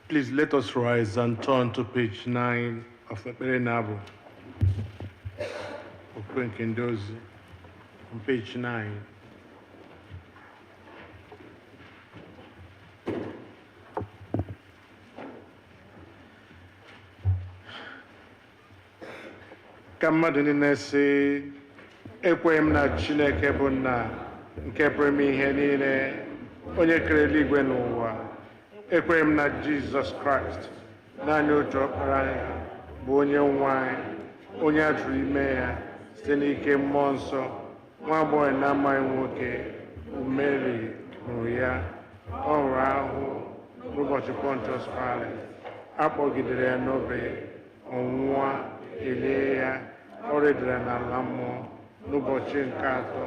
Please let us rise and turn to page 9 of Ekpere Nabu. Okwu nke Ndozi, on page 9. Ka mmadụ niile sị, ekweghị m na Chineke bụ nna nke pụrụ ime ihe niile, onye kere eluigwe n'ụwa. Ekweghị m na Jesus Christ, naanị otu ọkpara ya, bụ onye nwe anyị, onye a tụrụ ime ya site n'ike mmụọ nsọ, nwa agbọghọ na-amaghị nwoke, bụ Mary mụrụ ya, ọ hụrụ ahụhụ, n'ụbọchị Pontius Pilate, akpọgidere ya n'obe, ọnwụnwa, elie ya, ọ rịdara n'ala mmụọ n'ụbọchị nke atọ,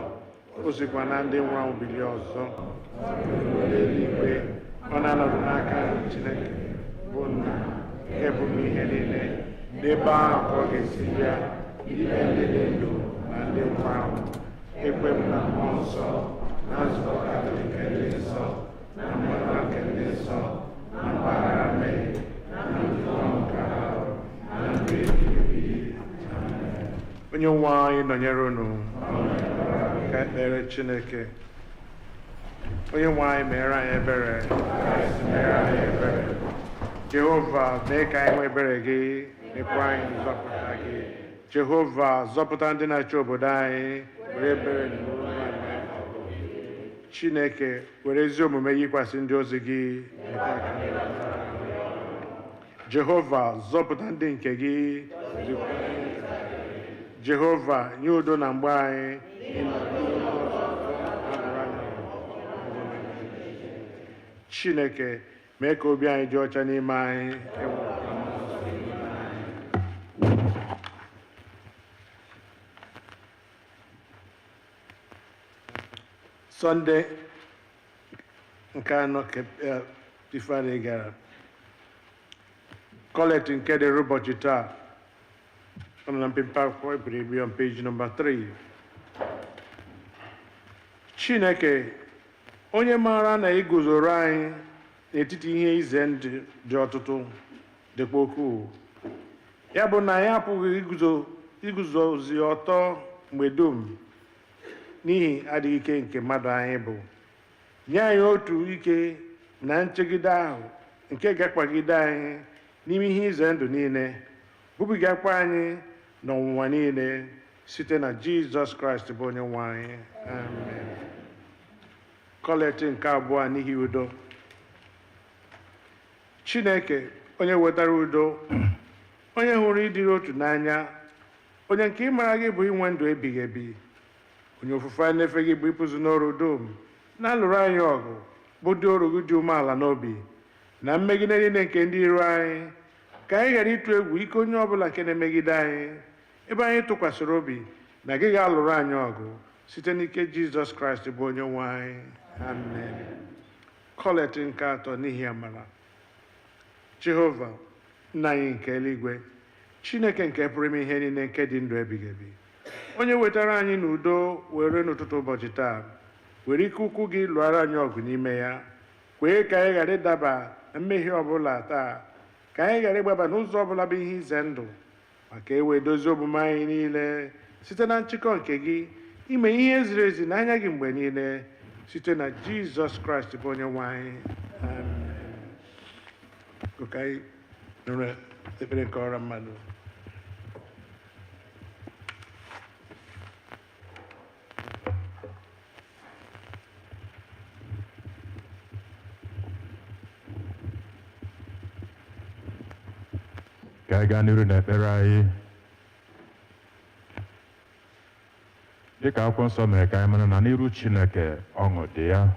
o sikwa na ndị nwụrụ anwụ bilie ọzọ, eluigwe, ọ na-anọdụ n'aka Chineke bụ Nna nke pụrụ ihe niile, n'ebe ahụ ka ọ ga-esi bịa ikpe ndị dị ndụ na ndị nwụrụ anwụ. Ekwe m na mmụọ nsọ, na nzukọ Katọlik ndị nsọ, na mgbakọ nke ndị nsọ, na mgbaghara mmehie, na ndụ nke ahụ, na ndụ ebighị ebi. Amen. Onye nwe anyị nọnyere unu ka ekpere Chineke. Onye nwe anyị meere anyị ebere, meere anyị ebere. Jehova, mee ka anyị nwee ebere gị, mekwa anyị nzọpụta gị. Jehova, zọpụta ndị na-achị obodo anyị, were ebere na uru anyị. Chineke, were ezi omume yikwasị ndị ozi gị. Jehova, zọpụta ndị nke gị. Jehova, nye udo na mgbe anyị. Chineke, mee ka obi anyị dị ọcha n'ime anyị. Sọnde nke anọ Tifani gara kọleti nke dịrị ụbọchị taa ọ nọ na mpempe akwụkwọ ebiri on page number 3. Chineke, onye maara na iguzoro anyị n'etiti ihe ize ndụ dị ọtụtụ dịkwa ukwuu, ya bụ na anyị apụghị iguzozi ọtọ mgbe dum n'ihi adịghị ike nke mmadụ anyị bụ. Nye anyị otu ike na nchegide ahụ nke ga-akpagide anyị n'ime ihe ize ndụ niile, bubigakwa anyị n'ọnwụnwa niile site na Jizọs Kraịst bụ onye nwe anyị. Amen. Kọleti nke abụọ n'ihi udo. Chineke, onye wetara udo, onye hụrụ ịdịrị otu n'anya, onye nke ịmara gị bụ inwe ndụ ebighị ebi, onye ofufe anyị na-efe gị bụ ịpụzụ n'ọrụ dum na-alụrụ anyị ọgụ, bụ ndị ọrụ gị dị umeala n'obi na mmegide niile nke ndị iro anyị, ka anyị ghara ịtụ egwu ike onye ọbụla nke na-emegide anyị, ebe anyị tụkwasịrị obi na gị ga-alụrụ anyị ọgụ site n'ike Jizọs Kraịst bụ onye nwe anyị. Amen. Kọleti nke atọ n'ihi amara. Jehova, Nna anyị nke eluigwe, Chineke nke pụrụ ime ihe niile nke dị ndụ ebighị ebi, onye wetara anyị n'udo were n'ụtụtụ ụbọchị taa, were ike ukwu gị lụọra anyị ọgụ n'ime ya, kwee ka anyị ghara ịdaba na mmehie ọbụla taa, ka anyị ghara ịgbaba n'ụzọ ọbụla bụ ihe ize ndụ, maka e wee dozie omume anyị niile site na nchịkọ nke gị, ime ihe ziri ezi n'anya gị mgbe niile, site na Jizọs Kraịst bụ onye nwe anyị. Amen. Ka anyị nụrụ ekpere nke ọra mmadụ. Ka anyị gaa n'iru n'ekpere anyị. Dịka akwụkwọ nsọ mere ka anyị mara na n'iru Chineke ọṅụ dị ya,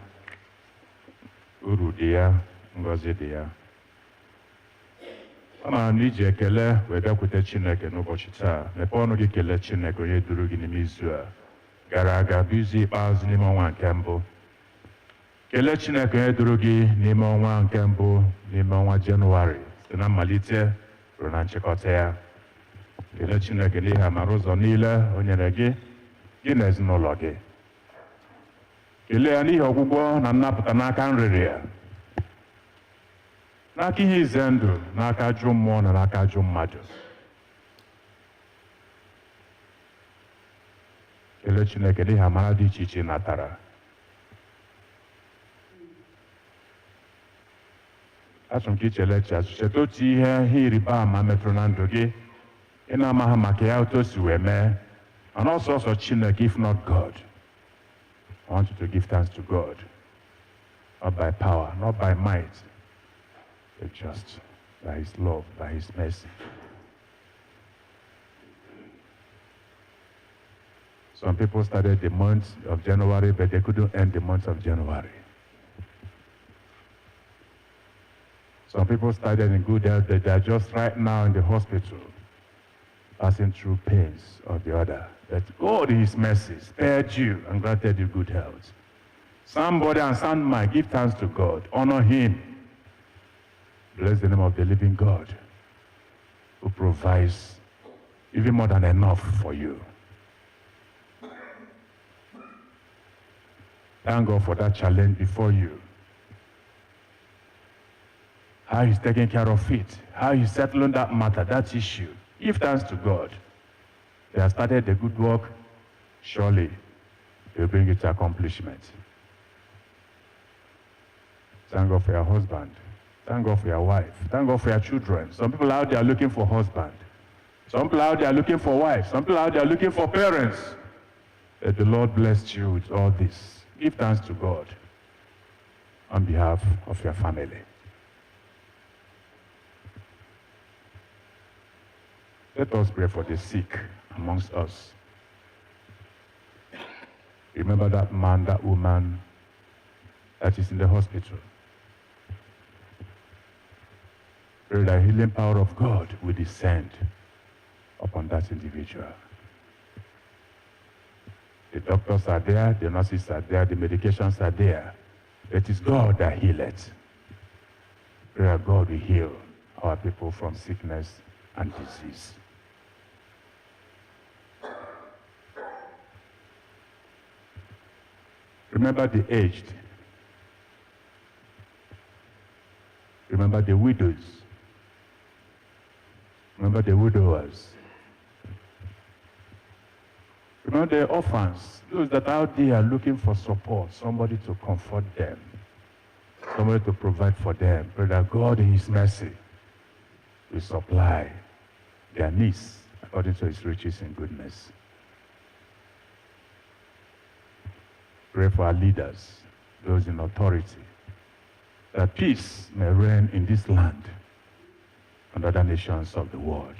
uru dị ya, ngọzi dị ya. Ọ mara na iji ekele wee bịakwute Chineke n'ụbọchị taa. Mepee ọnụ gị kelee Chineke onye duru gị n'ime izu a gara aga, bụ izu ikpeazụ n'ime ọnwa nke mbụ. Kelee Chineke onye duru gị n'ime ọnwa nke mbụ, n'ime ọnwa Jenụwarị, site na mmalite ruo na nchịkọta ya. Kelee Chineke n'ihi amara ụzọ niile o nyere gị na ezinụlọ gị. Kelee ya n'ihi ọgwụgwọ na nnapụta n'aka nrịrị ya, n'aka ihe ize ndụ, n'aka ajọ mmụọ na n'aka ajọ mmadụ. Kelee Chineke n'ihi amara dị iche iche natara. Achọrọ m ka ichele cheta otu ihe ịrịba ama metụrụ na ndụ gị, ị na-amaghị maka ya otu o si wee mee, and also Chineke, if not God. I want you to give thanks to God, not by power, not by might, but just by His love, by His mercy. Some people started the month of January, but they couldn't end the month of January. Some people started in good health, but they are just right now in the hospital, passing through pains or the other. But God in his mercy spared you and granted you good health. Sound body and sound mind, give thanks to God. Honor him. Bless the name of the living God who provides even more than enough for you. Thank God for that challenge before you. How he's taking care of it. How he's settling that matter, that issue. Give thanks to God. They have started the good work. Surely he'll bring it to accomplishment. Thank God for your husband. Thank God for your wife. Thank God for your children. Some people out there are looking for husband. Some people out there are looking for wife. Some people out there are looking for parents. That the Lord blessed you with all this. Give thanks to God on behalf of your family. Let us pray for the sick amongst us. Remember that man, that woman that is in the hospital. Pray that healing power of God will descend upon that individual. The doctors are there, the nurses are there, the medications are there. It is God that healeth. Pray that God will heal our people from sickness and disease. Remember the aged. Remember the widows. Remember the widowers. Remember the orphans, those that are out there looking for support, somebody to comfort them, somebody to provide for them. Pray that God in his mercy will supply their needs according to his riches and goodness. Pray for our leaders, those in authority, that peace may reign in this land and other nations of the world.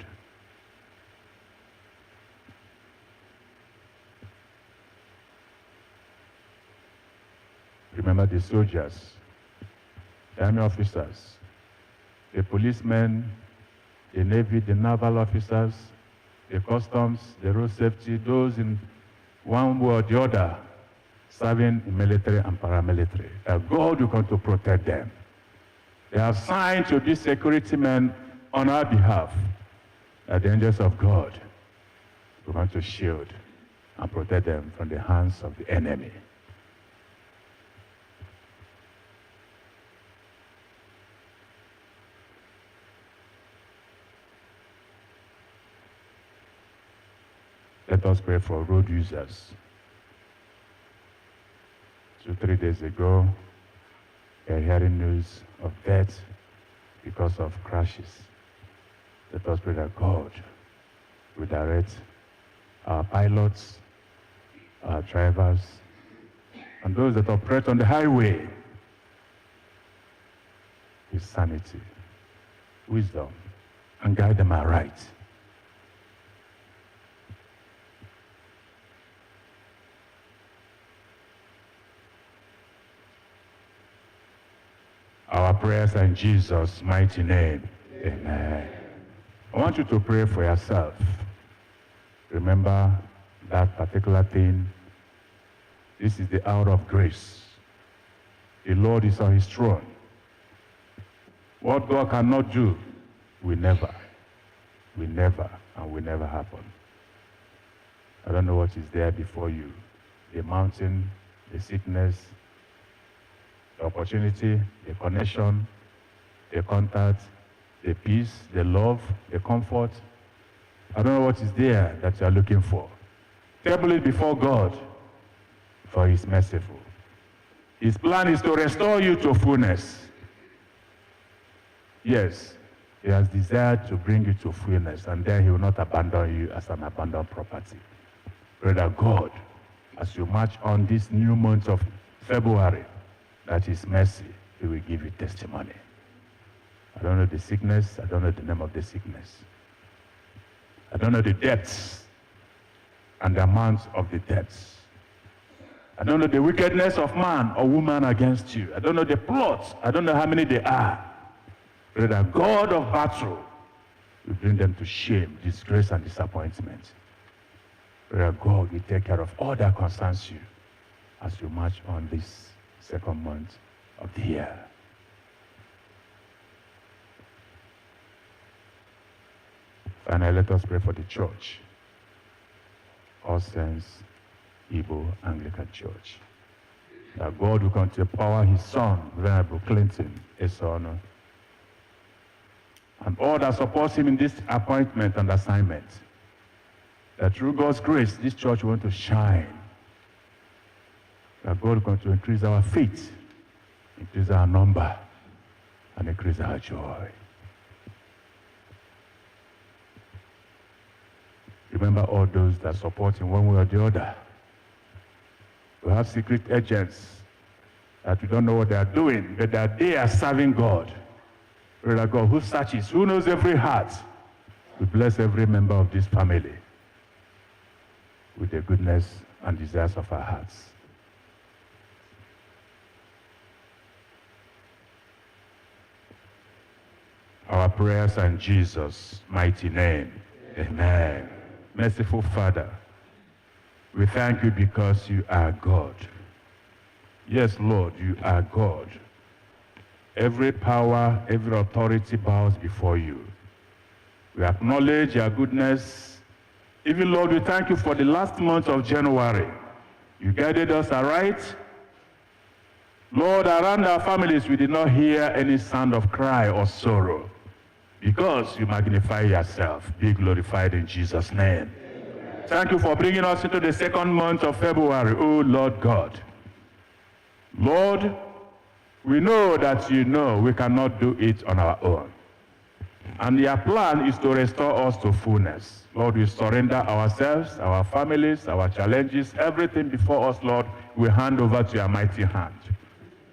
Remember the soldiers, the army officers, the policemen, the navy, the naval officers, the customs, the road safety, those in one way or the other serving in military and paramilitary, that God will come to protect them. They have signed to be security men on our behalf, that the angels of God will come to shield and protect them from the hands of the enemy. Let us pray for road users. 2-3 days ago, we are hearing news of death because of crashes. Let us pray that God will direct our pilots, our drivers, and those that operate on the highway with sanity, wisdom, and guide them aright. Our prayers are in Jesus' mighty name. Amen. I want you to pray for yourself. Remember that particular thing. This is the hour of grace. The Lord is on his throne. What God cannot do will never happen. I don't know what is there before you. The mountain, the sickness, the opportunity, the connection, the contact, the peace, the love, the comfort. I don't know what is there that you are looking for. Table it before God, for he is merciful. His plan is to restore you to fullness. Yes, he has desired to bring you to fullness, and then he will not abandon you as an abandoned property. Pray that God, as you march on this new month of February, that his mercy, he will give you testimony. I don't know the sickness. I don't know the name of the sickness. I don't know the depths and the amounts of the depths. I don't know the wickedness of man or woman against you. I don't know the plots. I don't know how many they are. Pray that God of battle will bring them to shame, disgrace, and disappointment. Pray that God will take care of all that concerns you as you march on this second month of the year. Finally, let us pray for the church. All Saints Igbo Anglican Church. That God will continue to empower his son, Venerable Clinton Esono, and all that supports him in this appointment and assignment. That through God's grace, this church will want to shine. That God will continue to increase our faith, increase our number, and increase our joy. Remember all those that support in one way or the other. We have secret agents that we don't know what they are doing, but that they are serving God. Pray that God who searches, who knows every heart, will bless every member of this family with the goodness and desires of our hearts. Our prayers are in Jesus' mighty name. Amen. Merciful Father, we thank you because you are God. Yes, Lord, you are God. Every power, every authority bows before you. We acknowledge your goodness. Even, Lord, we thank you for the last month of January. You guided us aright. Lord, around our families, we did not hear any sound of cry or sorrow because you magnify yourself. Be glorified in Jesus' name. Thank you for bringing us into the second month of February, oh Lord God. Lord, we know that you know we cannot do it on our own. And your plan is to restore us to fullness. Lord, we surrender ourselves, our families, our challenges, everything before us, Lord, we hand over to your mighty hand.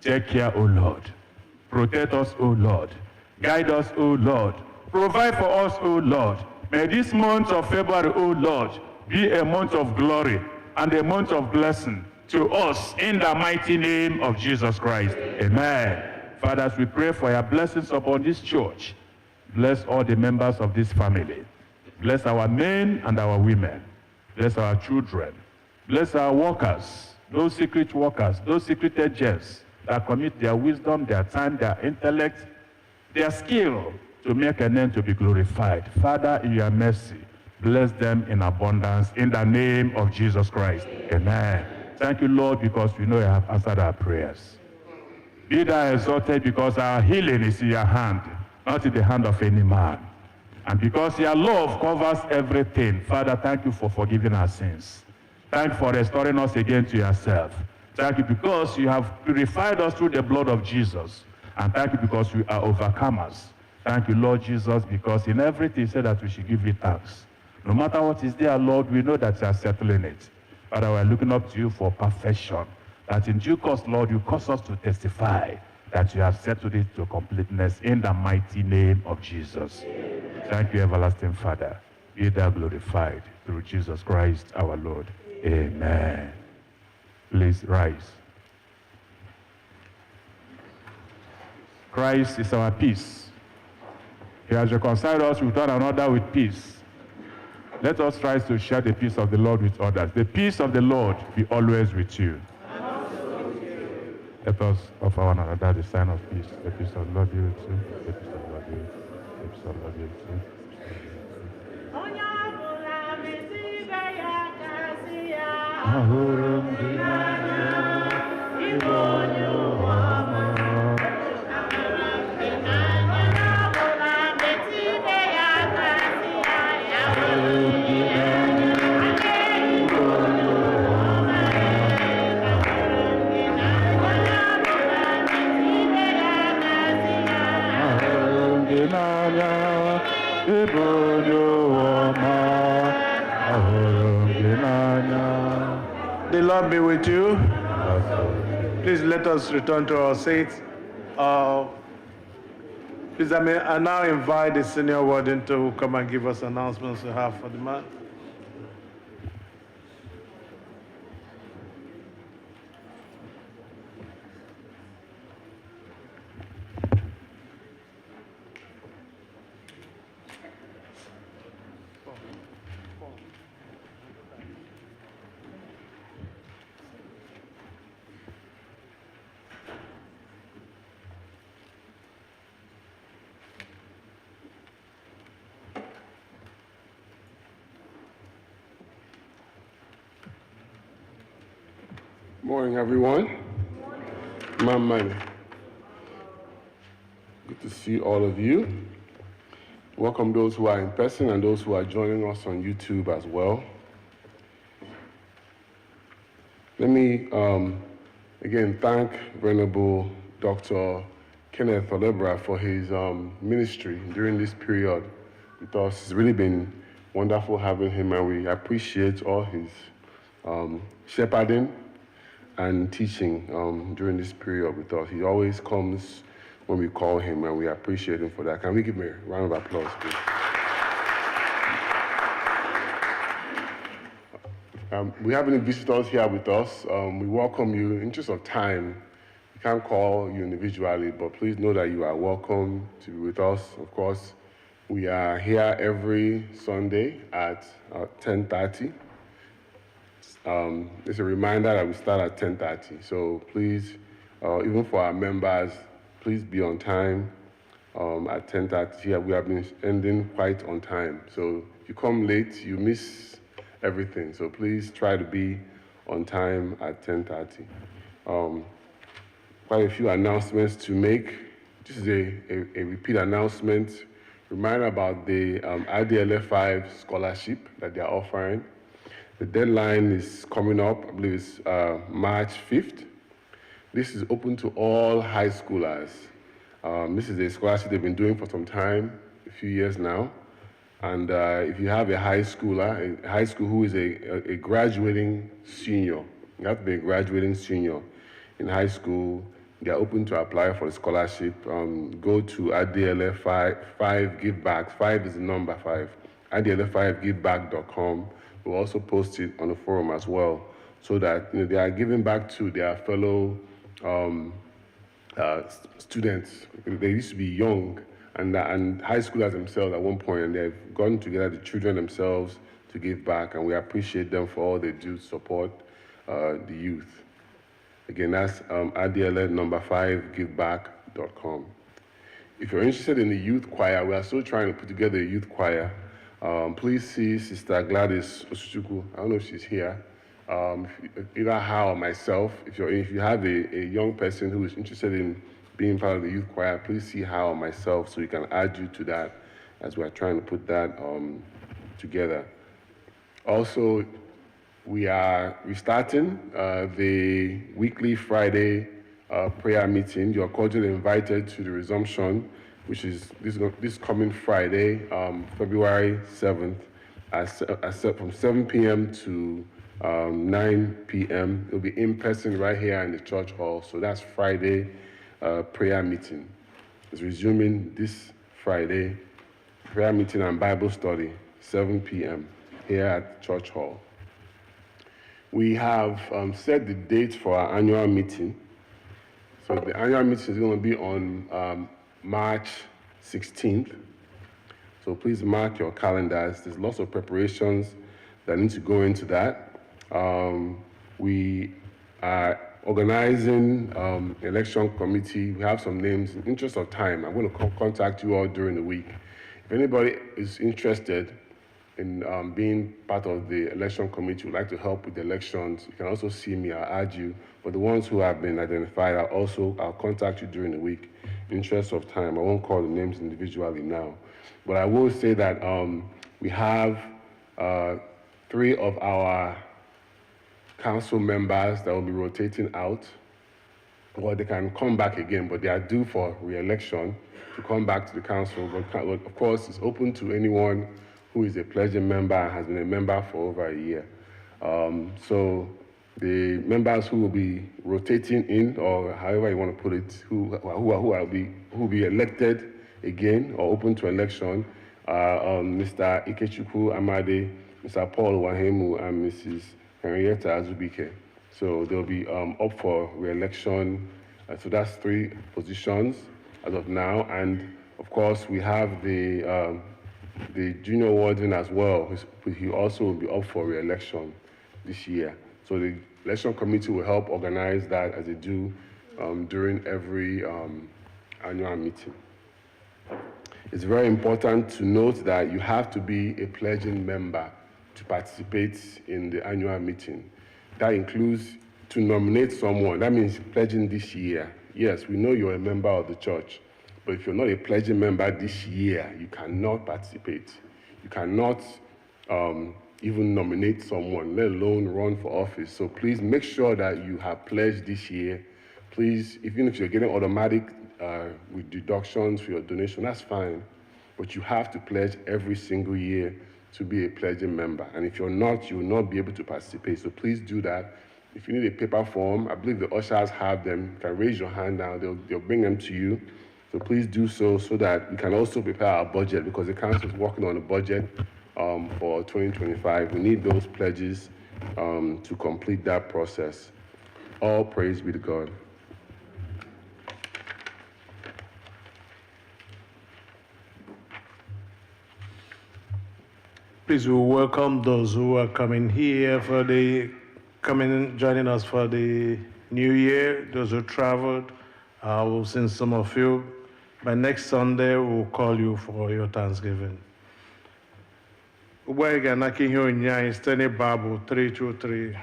Take care, O Lord. Protect us, O Lord. Guide us, O Lord. Provide for us, O Lord. May this month of February, O Lord, be a month of glory and a month of blessing to us in the mighty name of Jesus Christ. Amen. Father, as we pray for your blessings upon this church, bless all the members of this family. Bless our men and our women. Bless our children. Bless our workers, those secret workers, those secret agents that commit their wisdom, their time, their intellect, their skill to make a name to be glorified. Father, in your mercy, bless them in abundance in the name of Jesus Christ. Amen. Thank you, Lord, because we know you have answered our prayers. Be thou exalted because our healing is in your hand, not in the hand of any man. And because your love covers everything, Father, thank you for forgiving our sins. Thank you for restoring us again to yourself. Thank you because you have purified us through the blood of Jesus. And thank you because we are overcomers. Thank you, Lord Jesus, because in everything you said that we should give you thanks. No matter what is there, Lord, we know that you are settling it. Father, we are looking up to you for perfection. That in due course, Lord, you cause us to testify that you have settled it to completeness in the mighty name of Jesus. Amen. Thank you, everlasting Father. Be thou glorified through Jesus Christ our Lord. Amen. Please rise. Christ is our peace. He has reconciled us with one another with peace. Let us try to share the peace of the Lord with others. The peace of the Lord be always with you. Let us offer one another the sign of peace. The peace of the Lord be with you. The peace of the Lord be with you. The peace of the Lord be with you. The Lord be with you. Please let us return to our seats. Please, I now invite the senior warden to come and give us announcements we have for the month. Morning, everyone. My money. Good to see all of you. Welcome those who are in person and those who are joining us on YouTube as well. Let me again thank Venerable Dr. Kenneth Olebra for his ministry during this period with us. It's really been wonderful having him, and we appreciate all his shepherding and teaching during this period with us. He always comes when we call him, and we appreciate him for that. Can we give him a round of applause, please? We have any visitors here with us. We welcome you. In the interest of time, we can't call you individually, but please know that you are welcome to be with us. Of course, we are here every Sunday at 10:30. It's a reminder that we start at 10:30. So please, even for our members, please be on time at 10:30. Here we have been ending quite on time. So if you come late, you miss everything. So please try to be on time at 10:30. Quite a few announcements to make. This is a repeat announcement. Reminder about the IDLF5 scholarship that they are offering. The deadline is coming up, I believe it's March 5th. This is open to all high schoolers. This is a scholarship they've been doing for some time, a few years now. And if you have a high schooler, a high school who is a graduating senior, you have to be a graduating senior in high school, they are open to apply for the scholarship. Go to IDLF5 Giveback. 5 is the number 5. IDLF5giveback.com. We'll also post it on the forum as well, so that they are giving back to their fellow students. They used to be young and high schoolers themselves at one point, and they've gotten together, the children themselves, to give back, and we appreciate them for all they do to support the youth. Again, that's IDLF number 5 giveback.com. If you're interested in the youth choir, we are still trying to put together a youth choir. Please see Sister Gladys Osuchukwu. I don't know if she's here. Either her or myself. If you have a young person who is interested in being part of the youth choir, please see her or myself so we can add you to that as we're trying to put that together. Also, we are restarting the weekly Friday prayer meeting. You're cordially invited to the resumption, which is this coming Friday, February 7th, from 7 p.m. to 9 p.m. It'll be in person right here in the church hall. So that's Friday prayer meeting. It's resuming this Friday, prayer meeting and Bible study, 7 p.m. here at church hall. We have set the date for our annual meeting. So the annual meeting is going to be on March 16th. So please mark your calendars. There's lots of preparations that need to go into that. We are organizing election committee. We have some names. In the interest of time, I'm going to contact you all during the week. If anybody is interested in being part of the election committee, would like to help with the elections, you can also see me, I'll add you. But the ones who have been identified, I'll contact you during the week. In the interest of time, I won't call the names individually now. But I will say that we have 3 of our council members that will be rotating out, or they can come back again, but they are due for re-election to come back to the council. But of course, it's open to anyone who is a pledging member and has been a member for over a year. So the members who will be rotating in, or however you want to put it, who will be elected again or open to election, Mr. Ikechukwu Amade, Mr. Paul Wahemu, and Mrs. Henrietta Azubike. So they'll be up for re-election. So that's 3 positions as of now. And of course, we have the junior warden as well. He also will be up for re-election this year. So the election committee will help organize that as they do during every annual meeting. It's very important to note that you have to be a pledging member to participate in the annual meeting. That includes to nominate someone, that means pledging this year. Yes, we know you're a member of the church, but if you're not a pledging member this year, you cannot participate. You cannot even nominate someone, let alone run for office. So please make sure that you have pledged this year. Please, even if you're getting automatic with deductions for your donation, that's fine. But you have to pledge every single year to be a pledging member. And if you're not, you will not be able to participate. So please do that. If you need a paper form, I believe the ushers have them. You can raise your hand now, they'll bring them to you. So please do so that we can also prepare our budget, because the council is working on a budget for 2025. We need those pledges to complete that process. All praise be to God. Please, we welcome those who are coming here joining us for the new year. Those who traveled, we'll send some of you. By next Sunday, we'll call you for your Thanksgiving. Ugbu anyị ga-anaka ihe onyinye anyị site n'Bible 323.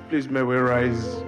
Please, may we rise.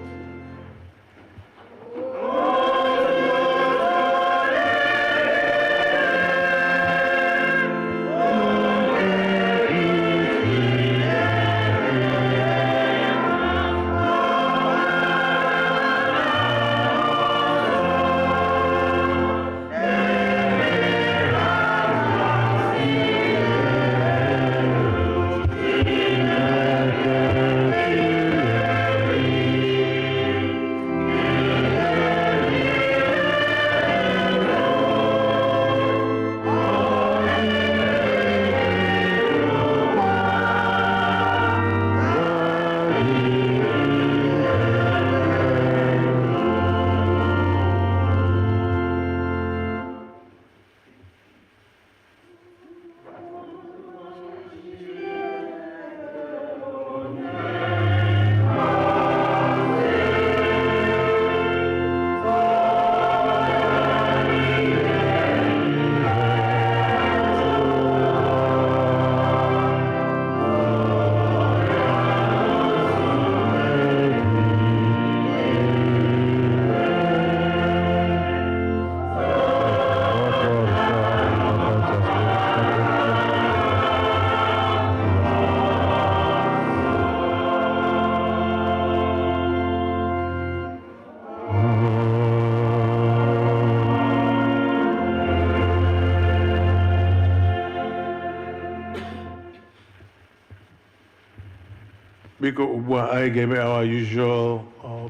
Because I gave our usual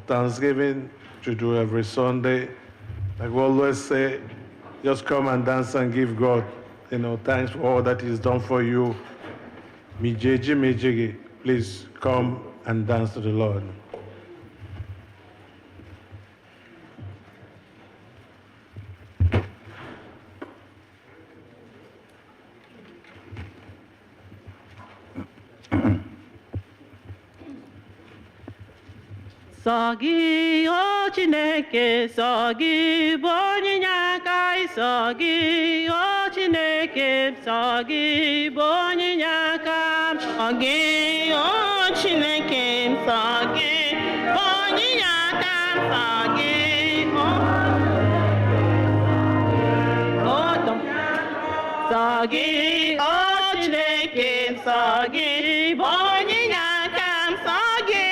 Thanksgiving to do every Sunday. Like we always say, just come and dance and give God thanks for all that is done for you. Mijeji Mejege, please come and dance to the Lord. Sọ gị o Chineke, sọ gị bụ onyinye aka, sọ gị o Chineke, sọ gị bụ onyinye aka. Sọ gị o Chineke, sọ gị bụ onyinye aka, sọ gị sọ gị o Chineke, sọ gị bụ onyinye aka, sọ gị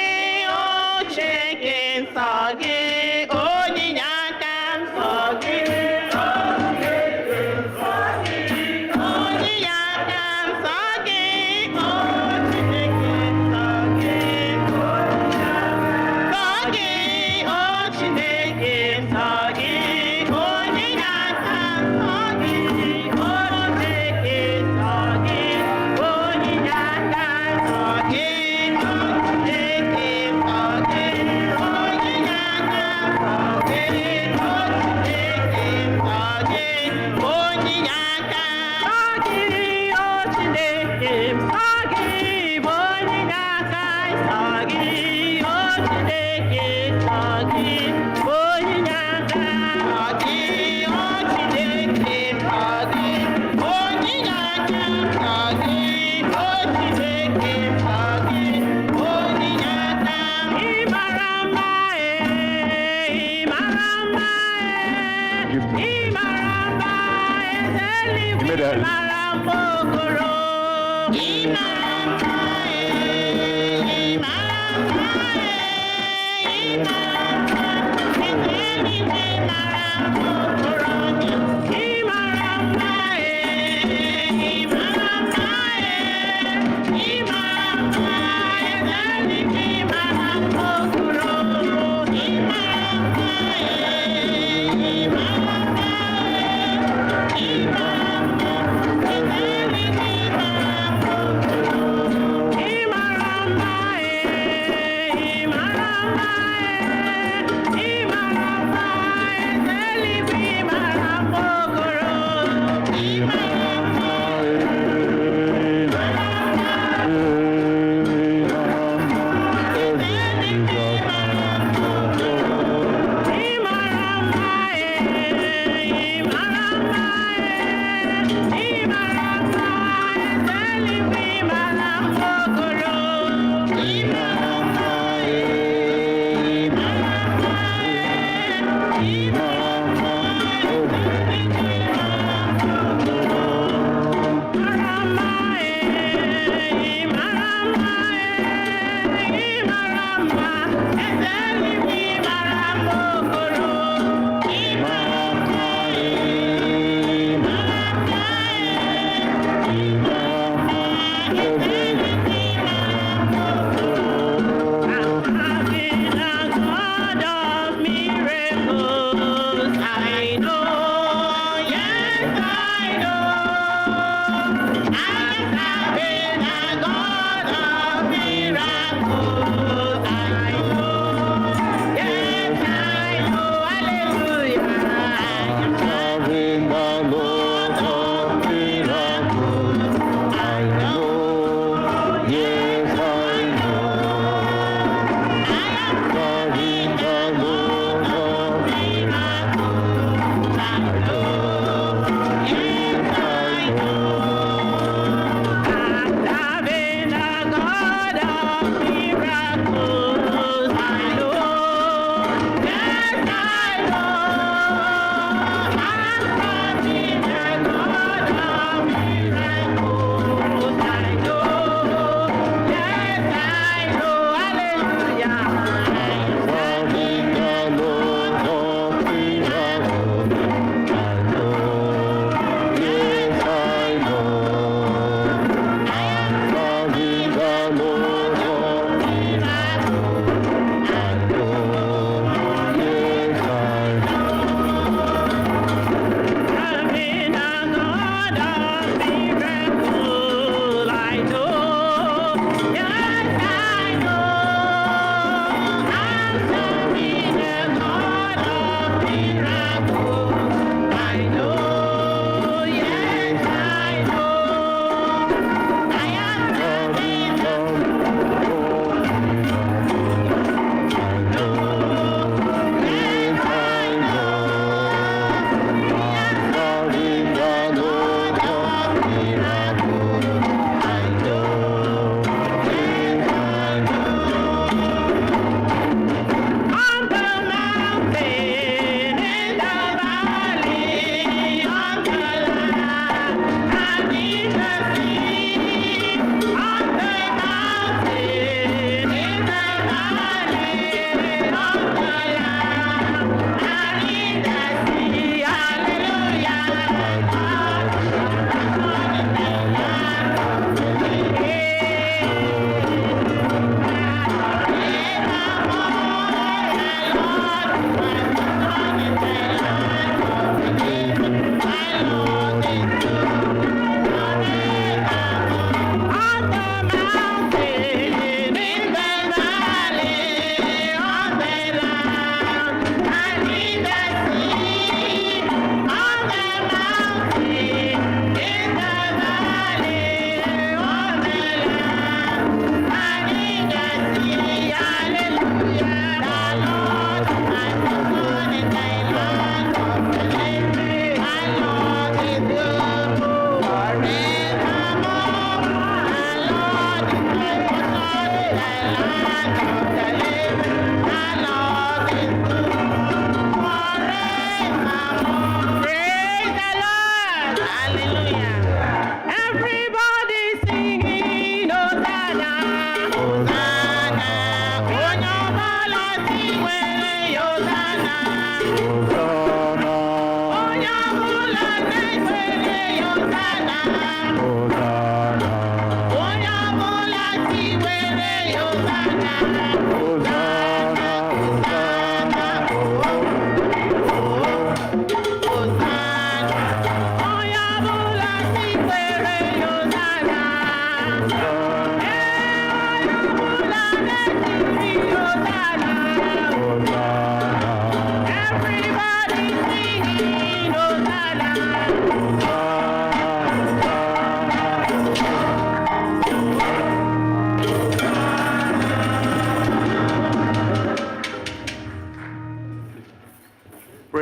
Sagi, onyinye aka m, sagi, onyinye aka m, sagi, Chineke, sagi, onyinye aka m, sagi, Chineke, sagi, onyinye aka m, sagi, Chineke, sagi.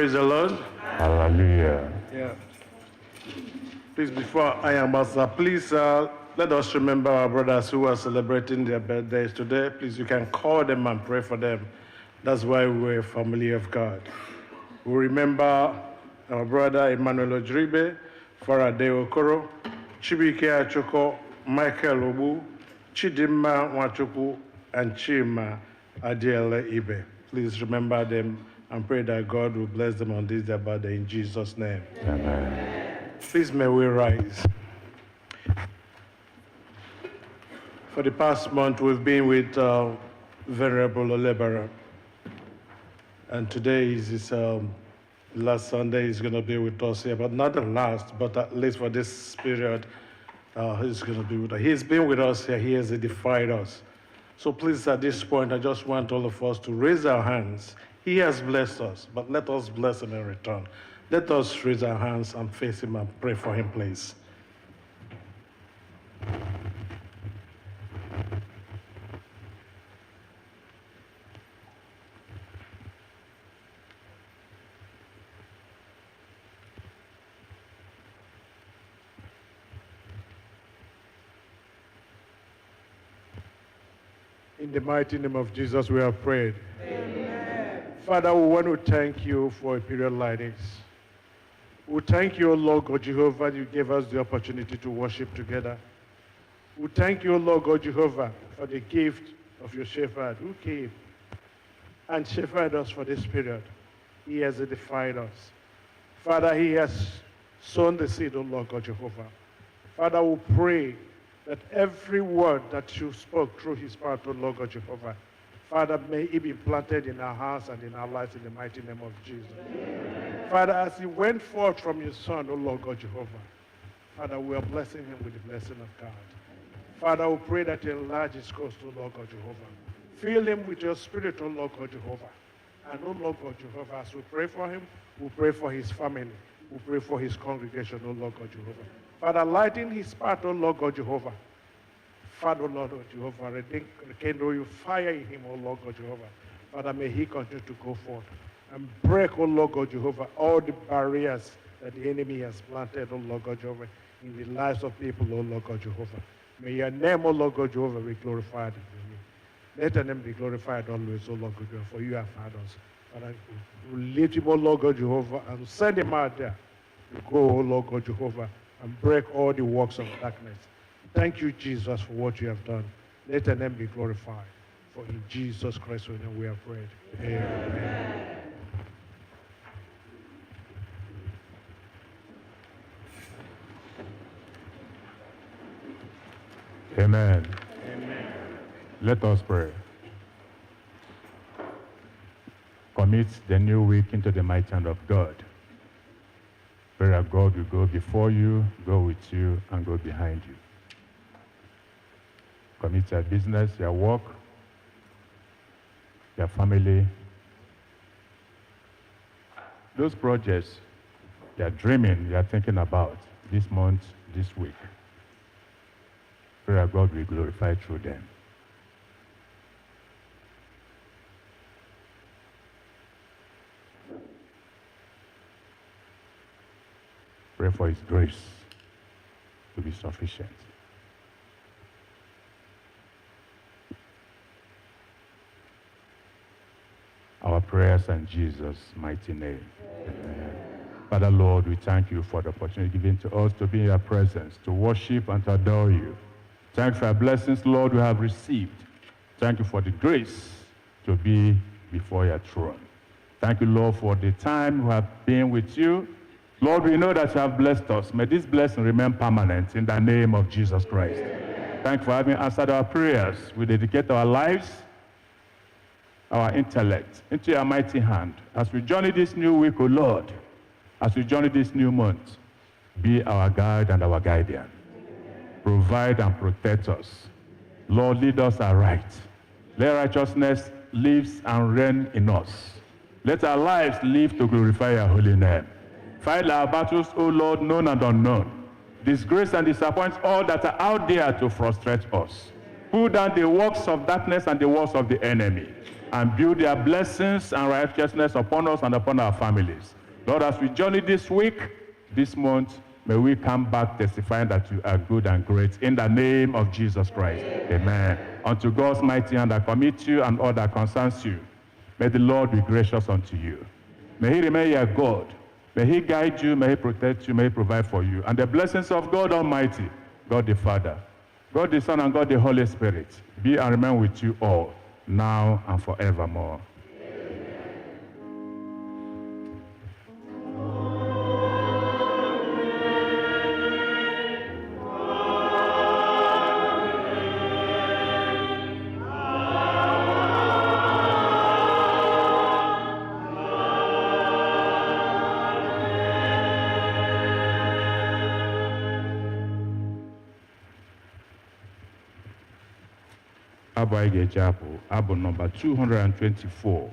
Praise the Lord. Hallelujah. Yeah. Please, before I ambassador, please let us remember our brothers who are celebrating their birthdays today. Please, you can call them and pray for them. That's why we're a family of God. We remember our brother Emmanuel Ojribe, Farade Okoro, Chibike Achoko, Michael Obu, Chidimma Nwachukwu, and Chima Adiele Ibe. Please remember them and pray that God will bless them on this their birthday in Jesus' name. Amen. Please may we rise. For the past month, we've been with Venerable Olebara. And today is his last Sunday. He's going to be with us here, but not the last, but at least for this period, he's going to be with us. He's been with us here. He has edified us. So please, at this point, I just want all of us to raise our hands. He has blessed us, but let us bless him in return. Let us raise our hands and face him and pray for him, please. In the mighty name of Jesus, we have prayed. Amen. Father, we want to thank you for a period like this. We thank you, O Lord God Jehovah, you gave us the opportunity to worship together. We thank you, O Lord God Jehovah, for the gift of your shepherd who came and shepherded us for this period. He has edified us. Father, he has sown the seed, O Lord God Jehovah. Father, we pray that every word that you spoke through his part, O Lord God Jehovah, Father, may it be planted in our hearts and in our lives in the mighty name of Jesus. Amen. Father, as he went forth from your Son, O Lord God Jehovah, Father, we are blessing him with the blessing of God. Father, we pray that you enlarge his coast, O Lord God Jehovah. Fill him with your spirit, O Lord God Jehovah. And O Lord God Jehovah, as we pray for him, we pray for his family. We pray for his congregation, O Lord God Jehovah. Father, lighten his path, O Lord God Jehovah. Father, O Lord God Jehovah, rekindle your fire in him, O Lord God Jehovah. Father, may he continue to go forth and break, O Lord God Jehovah, all the barriers that the enemy has planted, O Lord God Jehovah, in the lives of people, O Lord God Jehovah. May your name, O Lord God Jehovah, be glorified in me. Let your name be glorified always, O Lord God Jehovah, for you have heard us. Father, we lift him, O Lord God Jehovah, and send him out there to go, O Lord God Jehovah, and break all the works of darkness. Thank you, Jesus, for what you have done. Let your name be glorified. For in Jesus Christ's name we have prayed. Amen. Amen. Amen. Let us pray. Commit the new week into the mighty hand of God. Pray that God will go before you, go with you, and go behind you. Commit your business, your work, your family. Those projects you're dreaming, you're thinking about this month, this week. Pray that God will glorify through them. Pray for his grace to be sufficient. Our prayers in Jesus' mighty name. Amen. Father, Lord, we thank you for the opportunity given to us to be in your presence, to worship and to adore you. Thank you for your blessings, Lord, we have received. Thank you for the grace to be before your throne. Thank you, Lord, for the time we have been with you. Lord, we know that you have blessed us. May this blessing remain permanent in the name of Jesus Christ. Thank you for having answered our prayers. We dedicate our lives, our intellect into your mighty hand. As we journey this new week, O Lord, as we journey this new month, be our guide and our guardian. Provide and protect us. Lord, lead us aright. Let righteousness live and reign in us. Let our lives live to glorify your holy name. Fight our battles, O Lord, known and unknown. Disgrace and disappoint all that are out there to frustrate us. Pull down the works of darkness and the works of the enemy, and build their blessings and righteousness upon us and upon our families. Lord, as we journey this week, this month, may we come back testifying that you are good and great. In the name of Jesus Christ. Amen. Unto God's mighty hand I commit you and all that concerns you. May the Lord be gracious unto you. May he remain your God. May he guide you, may he protect you, may he provide for you. And the blessings of God Almighty, God the Father, God the Son, and God the Holy Spirit be and remain with you all, now and forevermore. Abụ anyị ga-eji abụ nọmba 224.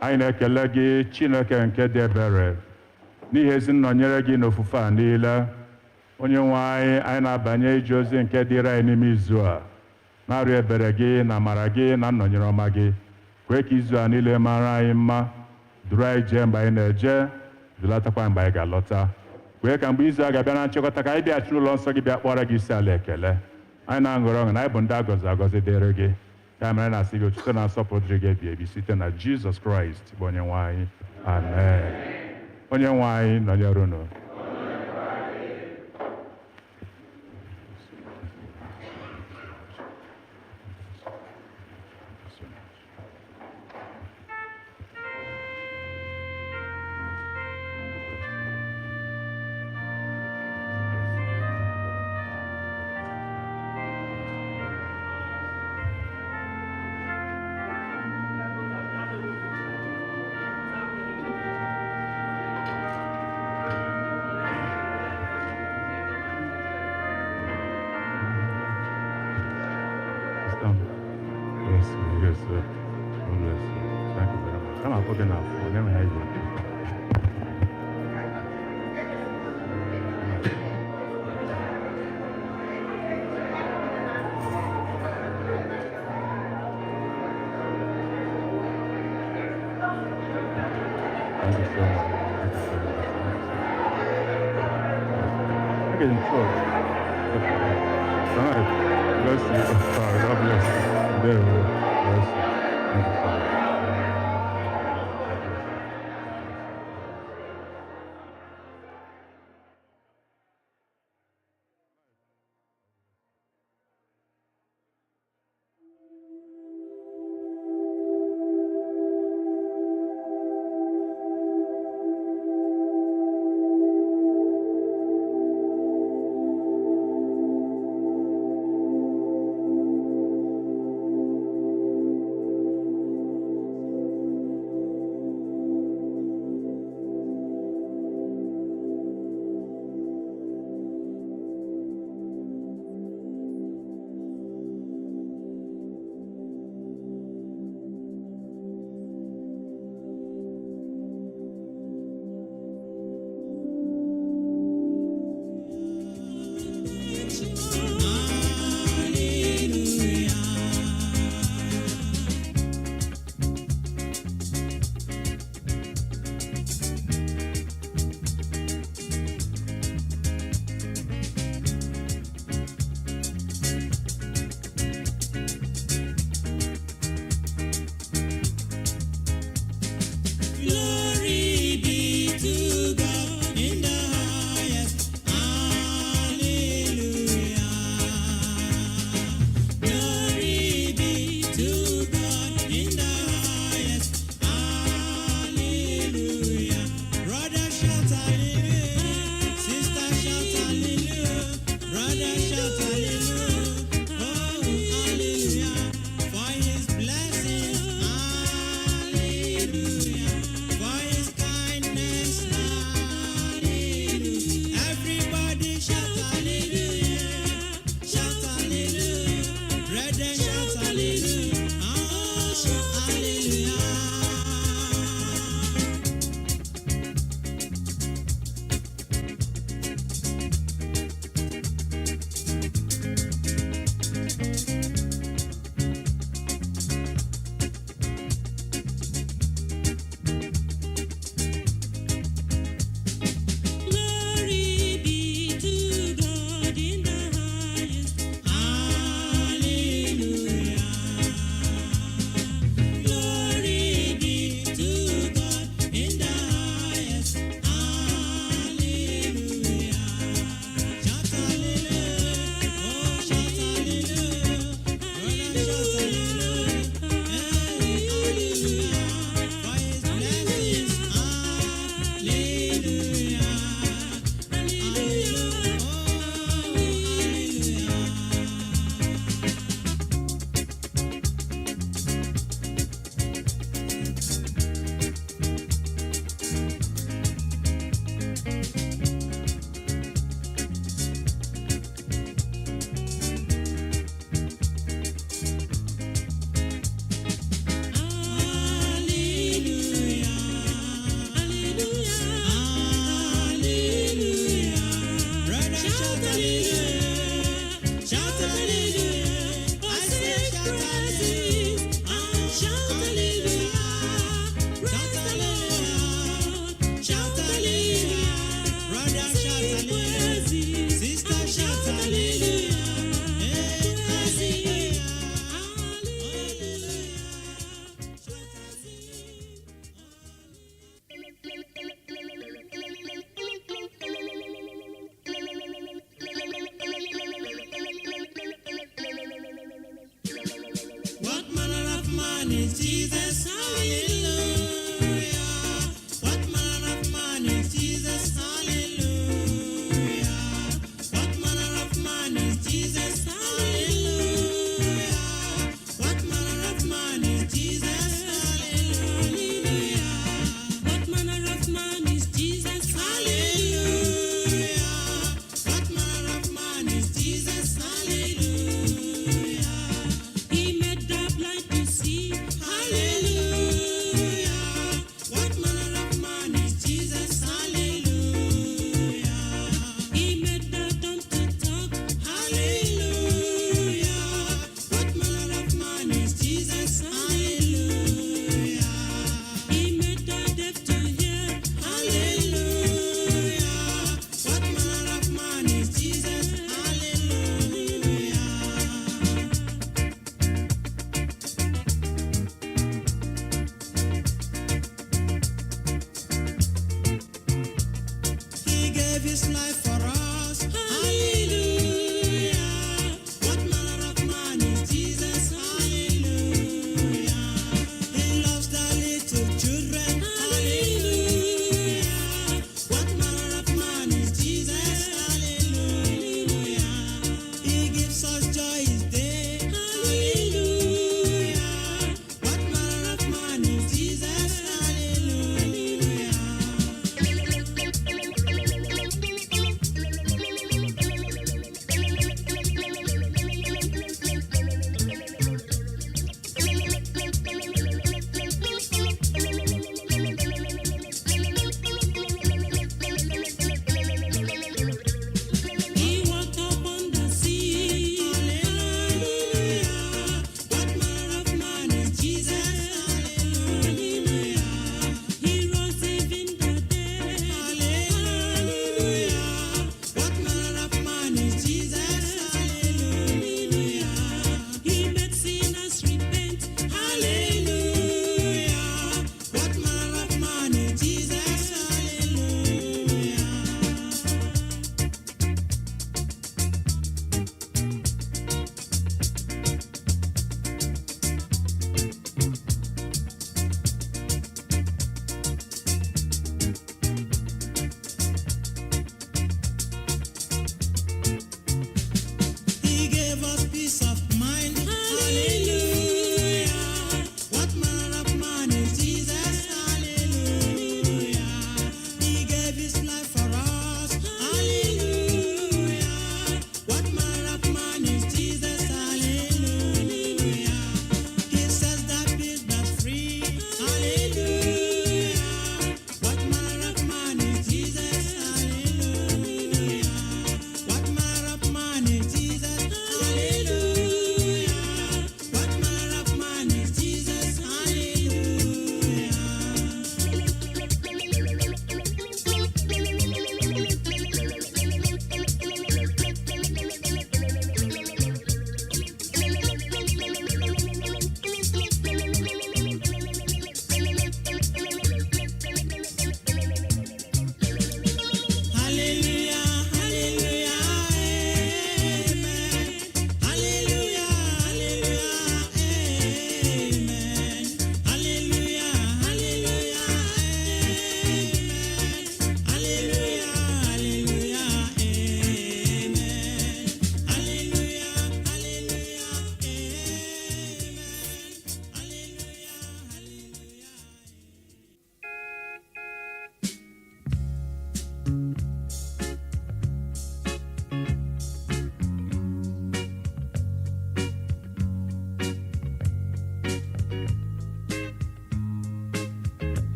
anyị na-ekele gị Chineke nke dị ebere n'ihi ezi nnọnyere gị n'ofufe a niile. Onye-nwe anyị na-abanye ije ozi nke dịrị anyị n'ime izu a, na-arịọ ebere gị na amara gị na nnọnyere ọma gị. Kwee ka izu a niile mara anyị mma, duru anyị jee mgbe anyị na-eje, dulatakwa mgbe anyị ga-alọta. Kwee ka mgbe izu a ga-abịa na nchịkọta ka anyị bịachi n'ụlọ nsọ gị bịa kpọrọ gị isi ala ekele. Anyị na-aṅụrị ọṅụ na anyị bụ ndị a gọziri agọzi dịrị gị. Ya mere na-asị gị otuto na nsọpụrụ dịrị gị ebi ebi site na Jizọs Kraịst bụ Onye-nwe anyị. Amen. Onye-nwe anyị nọnyere unu. Always. Always. Thank you very much. Come on, put in our phone. Let me have you. Thank you so much. Thank you so much. Look at him, sure. Alright. Bless you. Sorry, God bless you. There we go. Bless you. Thank you so much.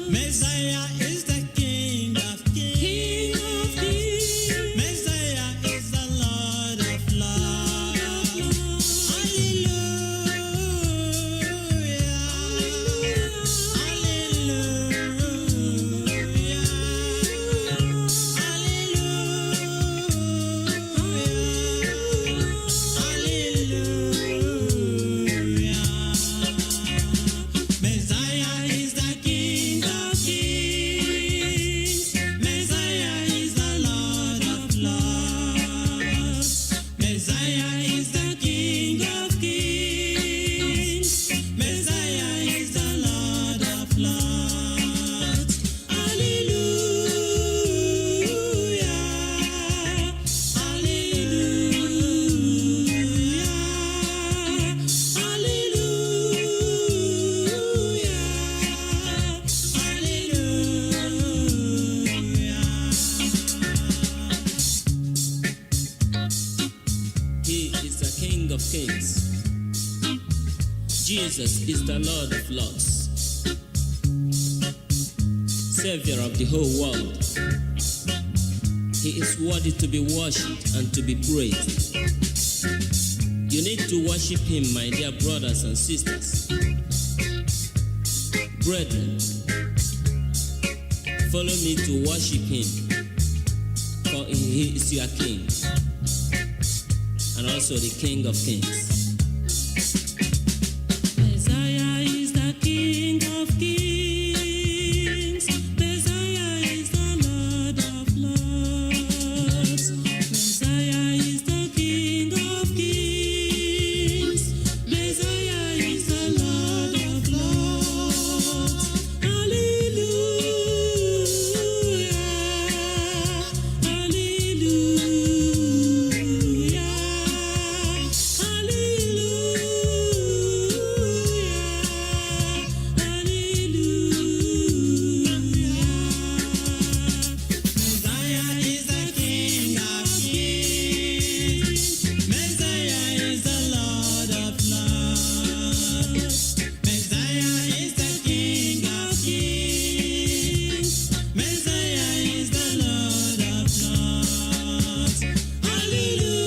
Messiah is the King of Kings. Messiah is the Lord of Lords. Hallelujah. Messiah is the King of Kings. Messiah is the Lord of Lords. Messiah is the King of Kings. Messiah is the Lord of Lords. Hallelujah. He is the King of Kings. Jesus is the Lord of Lords, Savior of the whole world. He is worthy to be worshipped and to be praised. You need to worship Him, my dear brothers and sisters. Brethren, follow me to worship Him, for He is your King, and also the King of Kings. Messiah is the King of Kings. Messiah is the Lord of Lords. Messiah is the King of Kings. Messiah is the Lord of Lords. Hallelujah. Hallelujah. Messiah is the King of Kings. Messiah is the Lord of Lords. Messiah is the King of Kings. Messiah is the Lord of Lords. Hallelujah.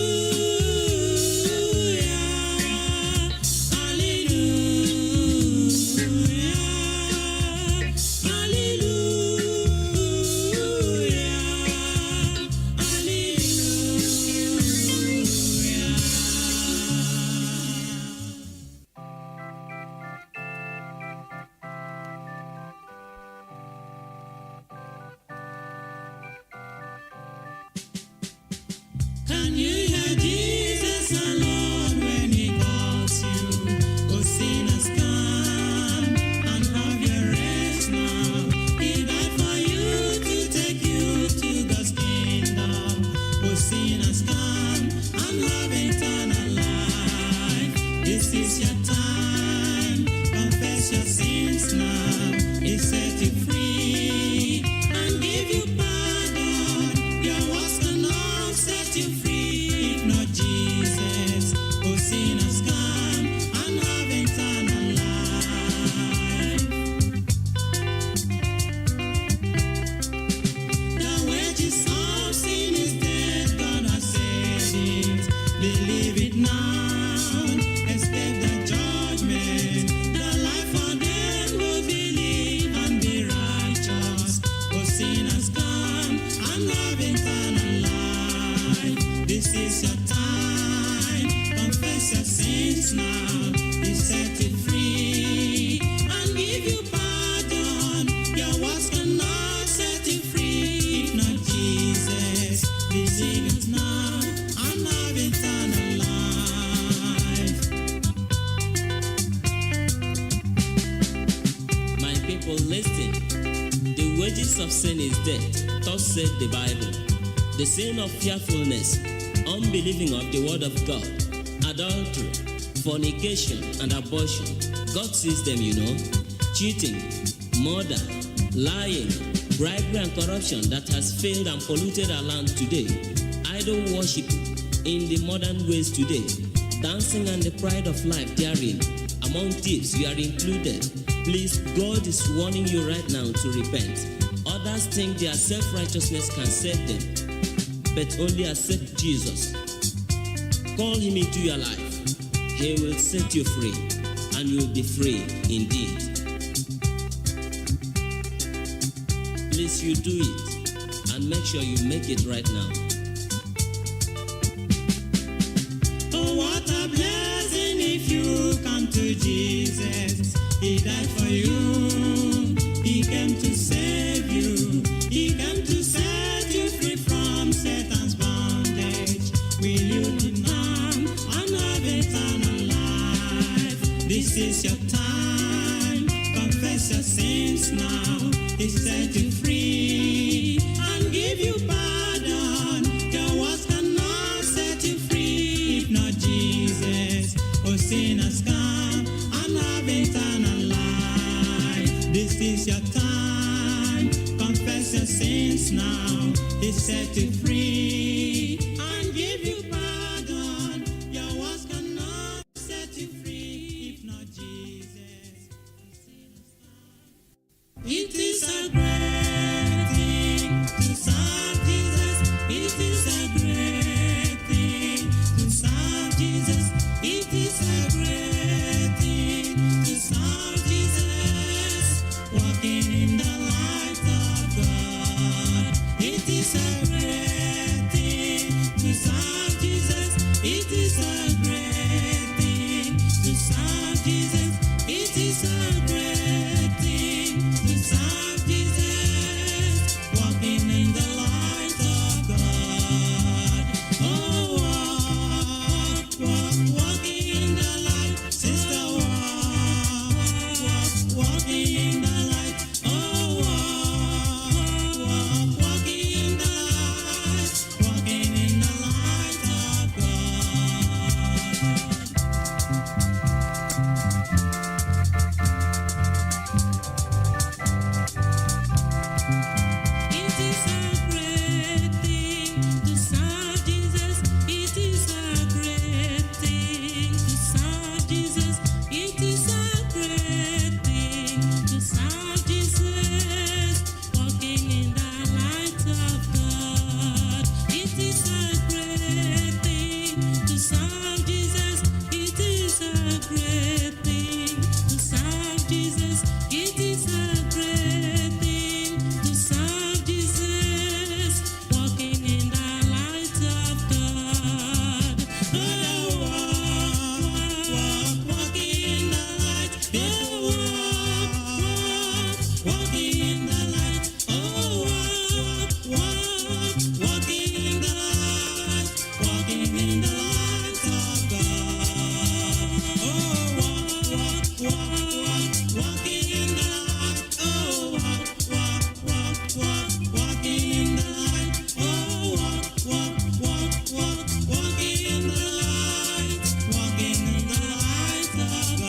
Can you hear Jesus alone when He calls you? Oh, sinners, come and have your rest now. He died for you to take you to God's kingdom. Oh, sinners, come and have eternal life. This is your time. Confess your sins now. He set you free and give you pardon. Your words cannot set you free if not Jesus. Oh, sinners, come and have eternal life. The wages of sin is death. God has said it. Believe it now. Escape the judgment. The life for them who believe and be righteous. Oh, sinners, come and have eternal life. This is your time. Confess your sins now. He set you free and give you pardon. Your words cannot set you free if not Jesus. Believe it now and have eternal life. My people, listen. The wages of sin is death. Thus said the Bible. The sin of fearfulness, unbelieving of the word of God, adultery, fornication, and abortion. God sees them, you know. Cheating, murder, lying, bribery, and corruption that has failed and polluted our land today. Idol worship in the modern ways today. Dancing and the pride of life therein. Among thieves, you are included. Please, God is warning you right now to repent. Others think their self-righteousness can save them, but only accept Jesus. Call him into your life. He will set you free, and you will be free indeed. Please, you do it, and make sure you make it right now. Oh, what a blessing if you come to Jesus. He died for you. He came to save you. He came to set you free from Satan's bondage. Will you deny and have eternal life? This is your time. Confess your sins now. He set you free and give you pardon. The words cannot set you free if not Jesus. Oh, sinners, come and have eternal life. This is your time. Confess your sins now. He set you free and give you pardon. Your words cannot set you free if not Jesus. Oh, sinners, come. It is a great thing to serve Jesus. It is a great thing to serve Jesus. It is a great thing to serve Jesus. Walking in the light of God. It is a great thing to serve Jesus. It is a great thing to serve Jesus. It is a great thing to serve Jesus. Walking in the light of God. Oh, walking in the light, sister, walking in the light. Oh, walking in the light, walking in the light of It is a great thing to serve Jesus. It is a great thing to serve Jesus. It is a great thing to serve Jesus. Walking in the light of God. It is a great thing to serve Jesus. It is a great thing to serve Jesus. It is a great thing to serve Jesus. Walking in the light of God. Oh, walking in the light. Oh, walking in the light. Oh, walking in the light. Walking in the light of God. Oh, walking in the light. Oh, walking in the light. Oh, walking in the light. Walking in the light of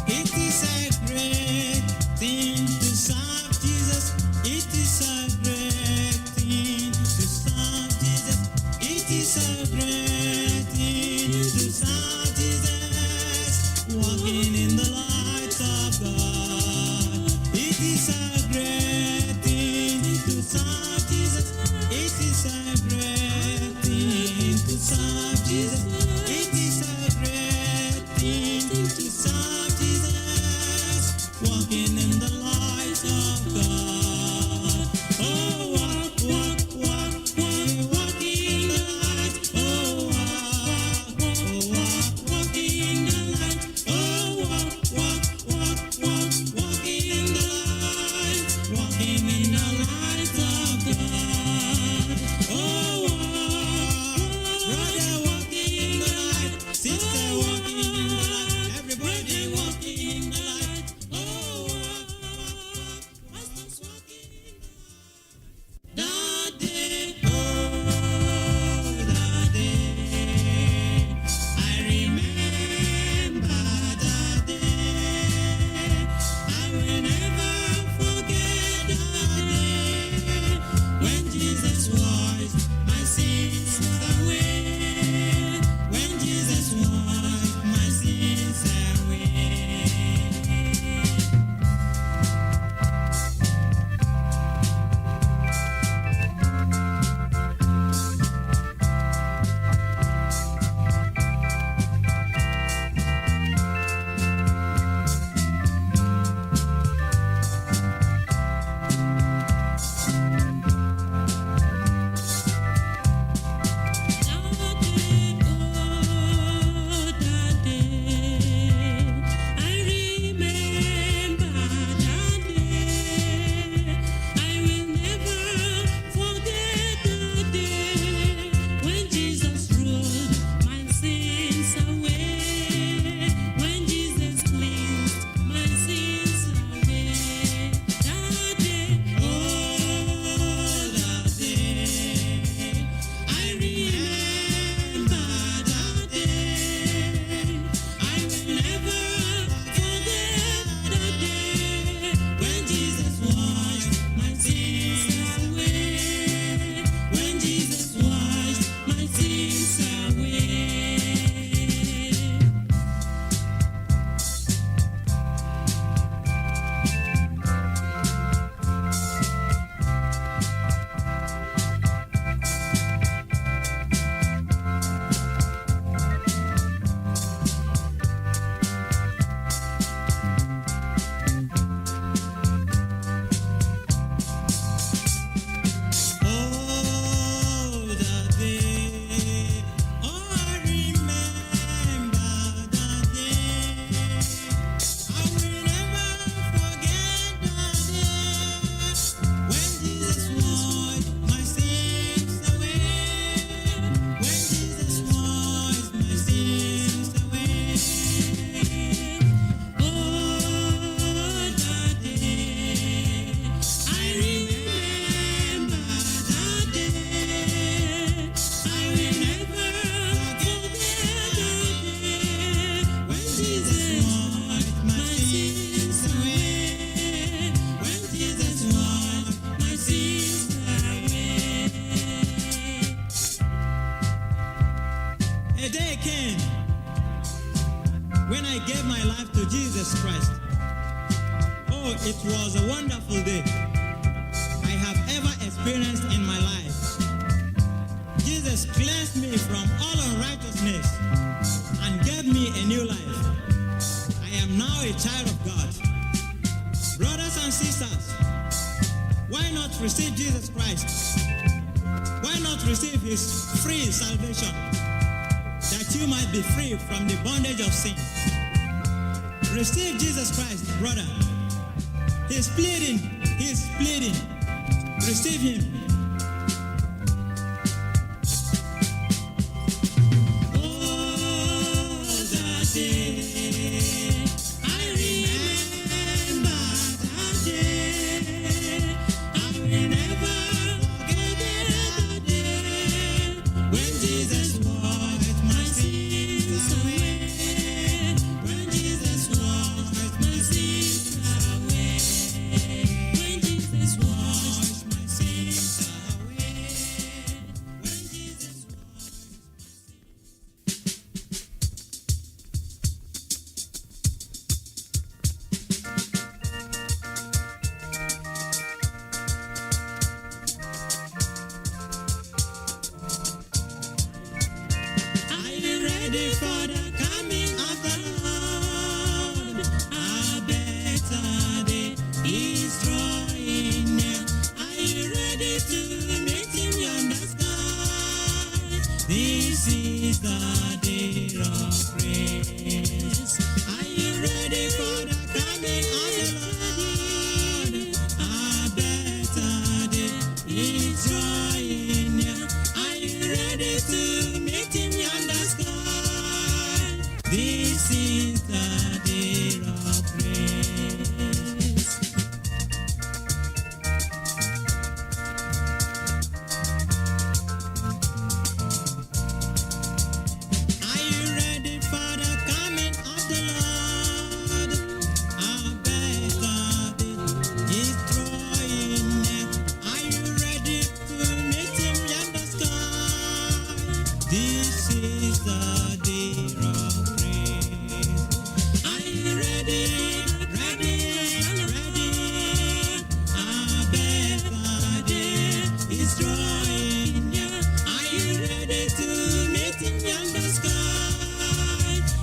It is a great thing to serve Jesus. It is a great thing to serve Jesus. It is a great thing to serve Jesus. Walking in the light of God. It is a great thing to serve Jesus. It is a great thing to serve Jesus. It is a great thing to serve Jesus. Walking in the light of God. Oh, walking in the light. Oh, walking in the light. Oh, walking in the light. Walking in the light of God. Oh, brother, walking in the light. Sister, walking in the light. Everybody walking in the light. Oh, Oh, it was a wonderful day I have ever experienced in my life. Jesus cleansed me from all unrighteousness and gave me a new life. I am now a child of God. Brothers and sisters, why not receive Jesus Christ? Why not receive his free salvation, that you might be free from the bondage of sin? Receive Jesus Christ, brother. He's pleading, he's pleading. Receive him. Oh, that day, I remember that day. I will never forget that day when Jesus washed my sins away. When Jesus washed my sins away. When Jesus washed my sins away. When Jesus Are you ready for the coming of the Lord? A better day is drawing near. Are you ready to meet him yonder sky? This is the day of praise. Are you ready for the coming of the Lord? A better day is drawing near. Are you ready to meet him yonder sky? This is the day of praise. Are you ready for the coming of the Lord? A better day is drawing near. Are you ready to meet him yonder sky? This is the day of praise. Are you ready? Ready? Ready? A better day is drawing near. Are you ready to meet him yonder sky?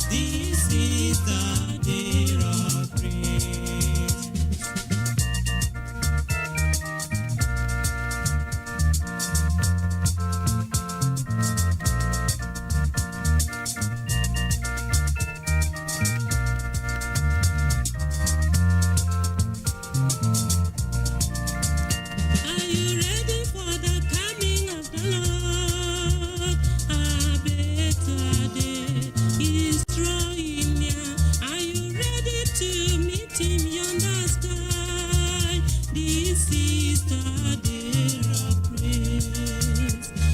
This is the day of praise. Are you ready for the coming of the Lord? A better day is drawing near. Are you ready to meet him yonder sky? This is the day of praise.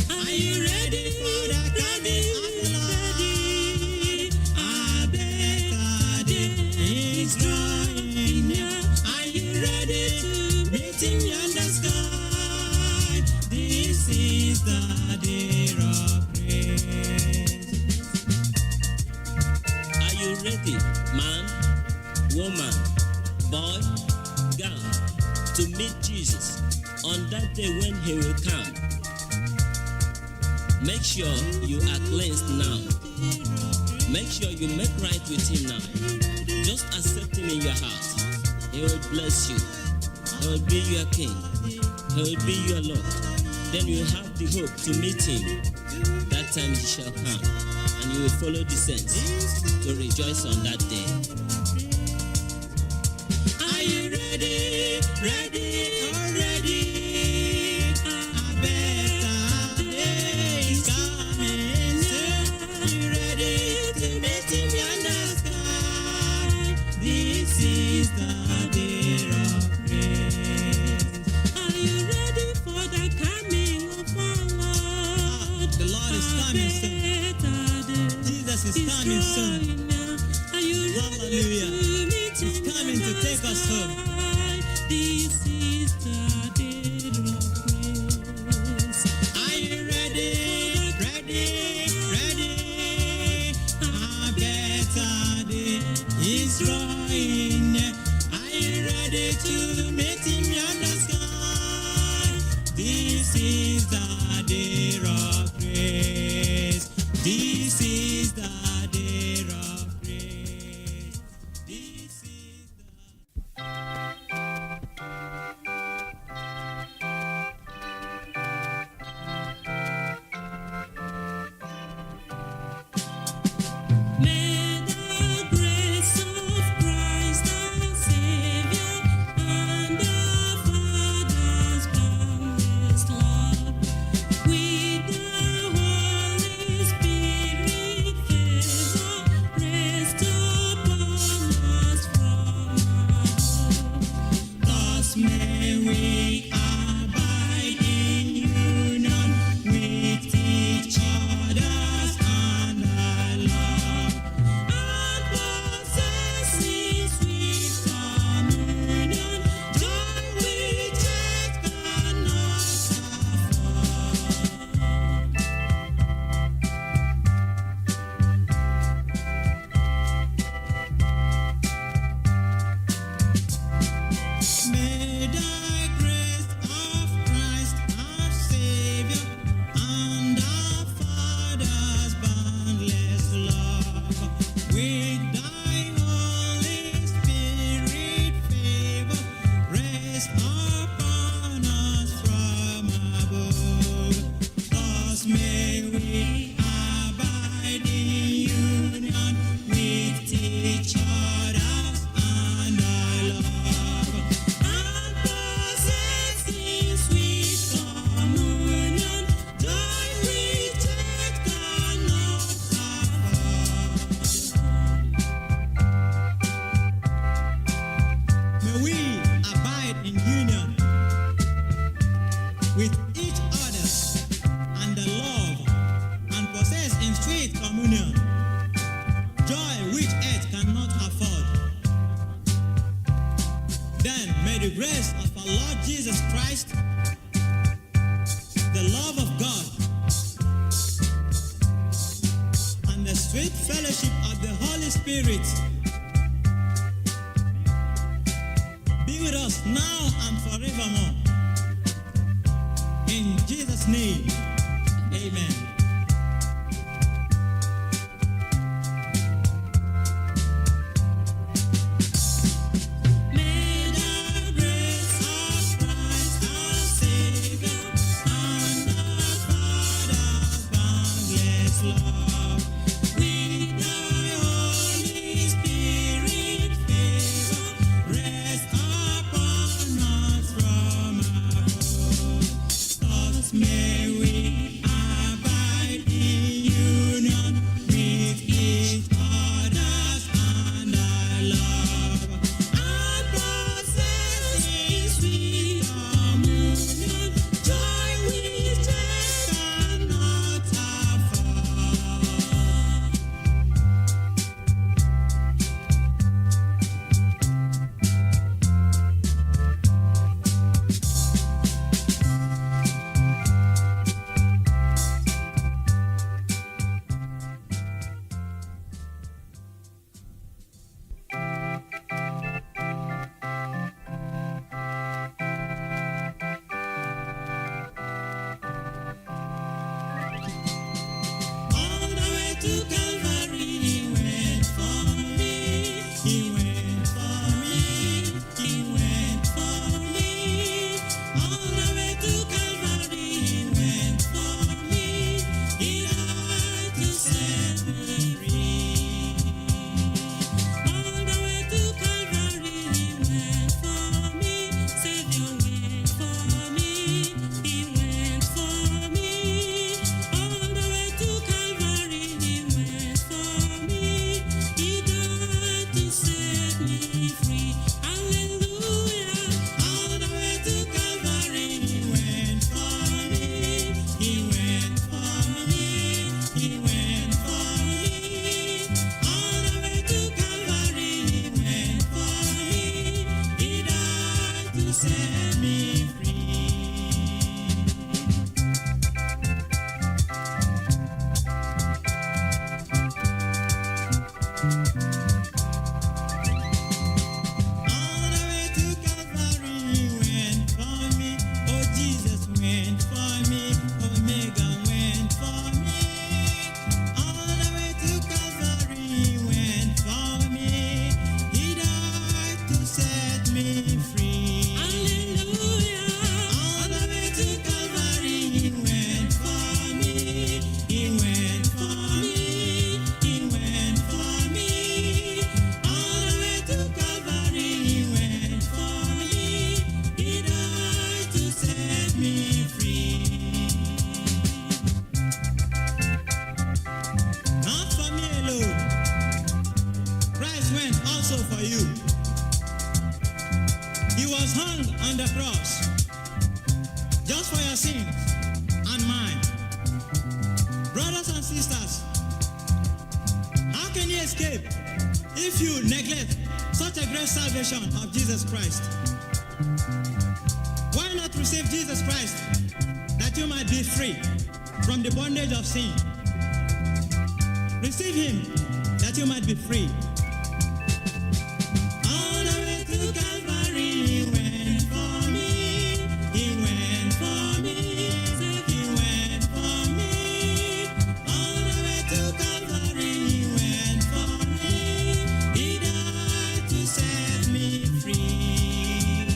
Are you ready for the coming of the Lord? A better day is drawing near. Are you ready to meet him yonder sky? This is the day of praise. Are you ready, man, woman, boy, girl, to meet Jesus on that day when he will come? Make sure you are cleansed now. Make sure you make right with him now. Just accept him in your heart. He will bless you. He will be your king. He will be your Lord. Then you have the hope to meet him. That time he shall come, and you will follow the saints to rejoice on that day. Are you ready? Ready? Ready? A better day is coming soon. Are you ready to meet him yonder sky? This is the day of praise. Are you ready for the coming of our Lord? The Lord is coming soon. Jesus is coming soon. Hallelujah. He's coming to take us home. This is the day of praise. Are you ready? Ready? Ready? A better day is drawing near. Are you ready? ready to meet him in the sky. This is the day of grace. This is the day of grace. This is the... May the grace of Christ our Savior and our Father's boundless love, with the Holy Spirit favor, rest upon us from above. Thus may we abide in union with each other and our love, and possessing sweet communion, joy which earth cannot afford. May the grace of Christ our Savior and our Father's boundless love, with thy Holy Spirit favor, rest upon us from above. Thus may we abide in union with each other and our love, and possessing sweet communion, joy which earth cannot afford. May we abide in union with each other and the love, and possess in sweet communion joy which earth cannot afford. Then may the grace of our Lord Jesus Christ, the love of God, and the sweet fellowship of the Holy Spirit be with us now and forevermore. In Jesus' name, amen. May the grace of Christ our Savior and our Father's boundless love, with thy Holy Spirit favor, rest upon us from above. Thus may we abide He was hung on the cross just for your sins and mine. Brothers and sisters, how can you escape if you neglect such a great salvation of Jesus Christ? Why not receive Jesus Christ that you might be free from the bondage of sin? Receive him that you might be free. All the way to Calvary, he went for me. He went for me. He went for me. All the way to Calvary, he went for me. He died to set me free.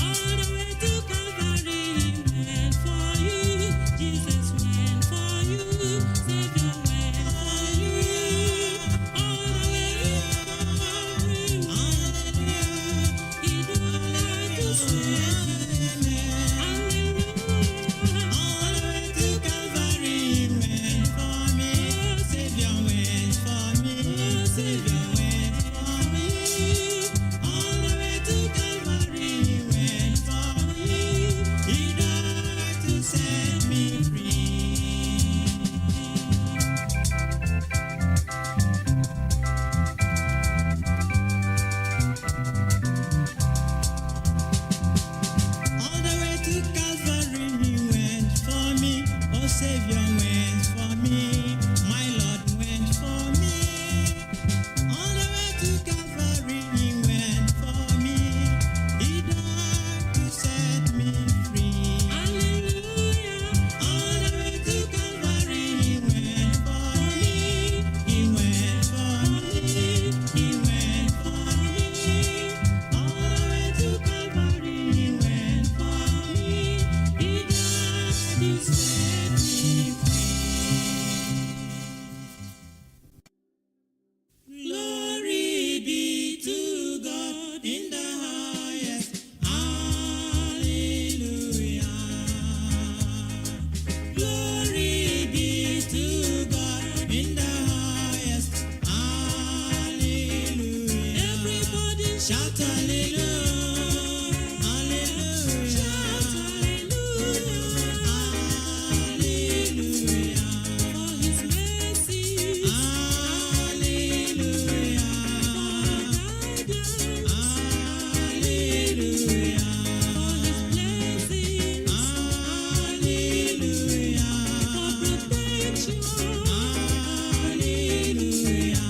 All the way to Calvary, he went for you. Jesus went for you. Savior went for you. All the way to Calvary, he died to set me free. All the way to Calvary, he went for me. Savior went for me. Savior went for me. All the way to Calvary, he went for me. He died to set me free. All the way to Calvary, he went for me. Oh, Savior went for me. My Lord went for me. All the way to Calvary, he went for me. He died to set me free. Hallelujah. All the way to Calvary, he went for me. He went for me. He went for me. All the way to Calvary, he went for me. He died to set me free. Glory be to God in the highest. Hallelujah. Glory be to God in the highest. Hallelujah. Everybody shout hallelujah. Hallelujah. Shout hallelujah. Hallelujah. For his mercy. Hallelujah. For guidance. Hallelujah. For his blessings. Hallelujah. For protection. Hallelujah.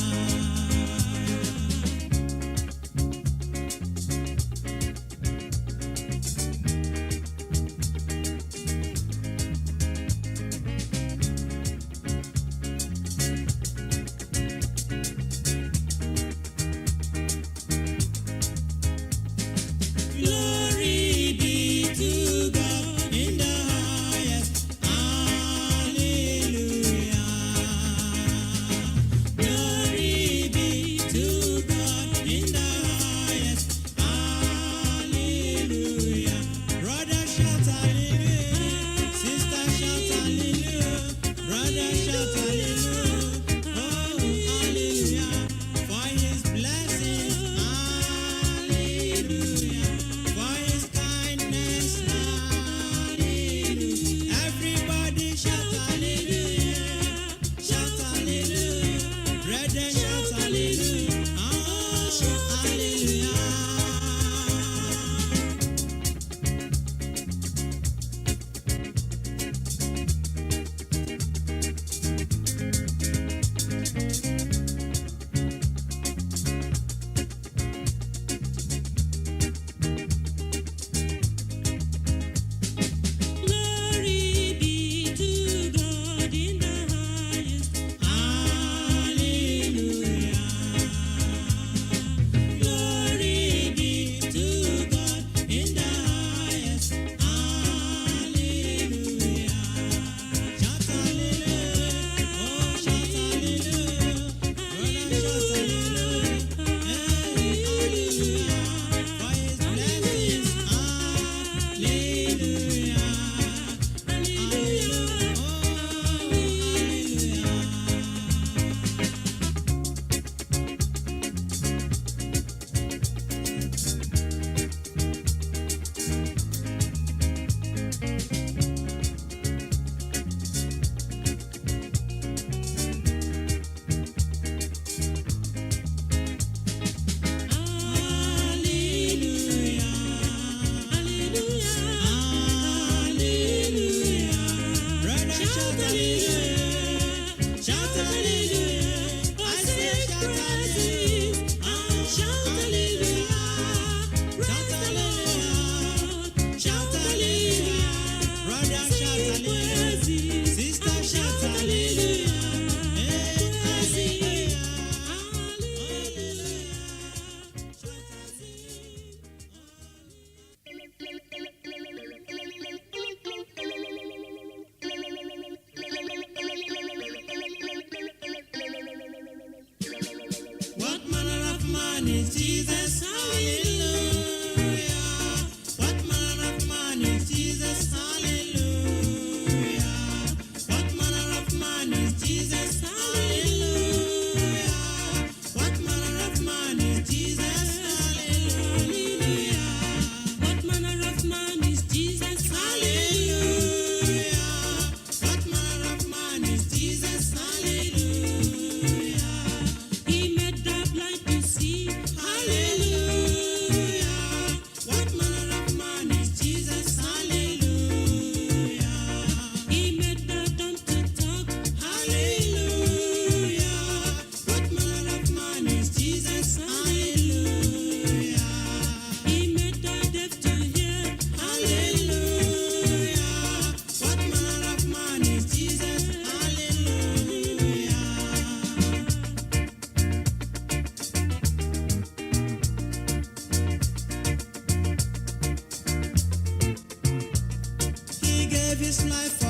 gave his life for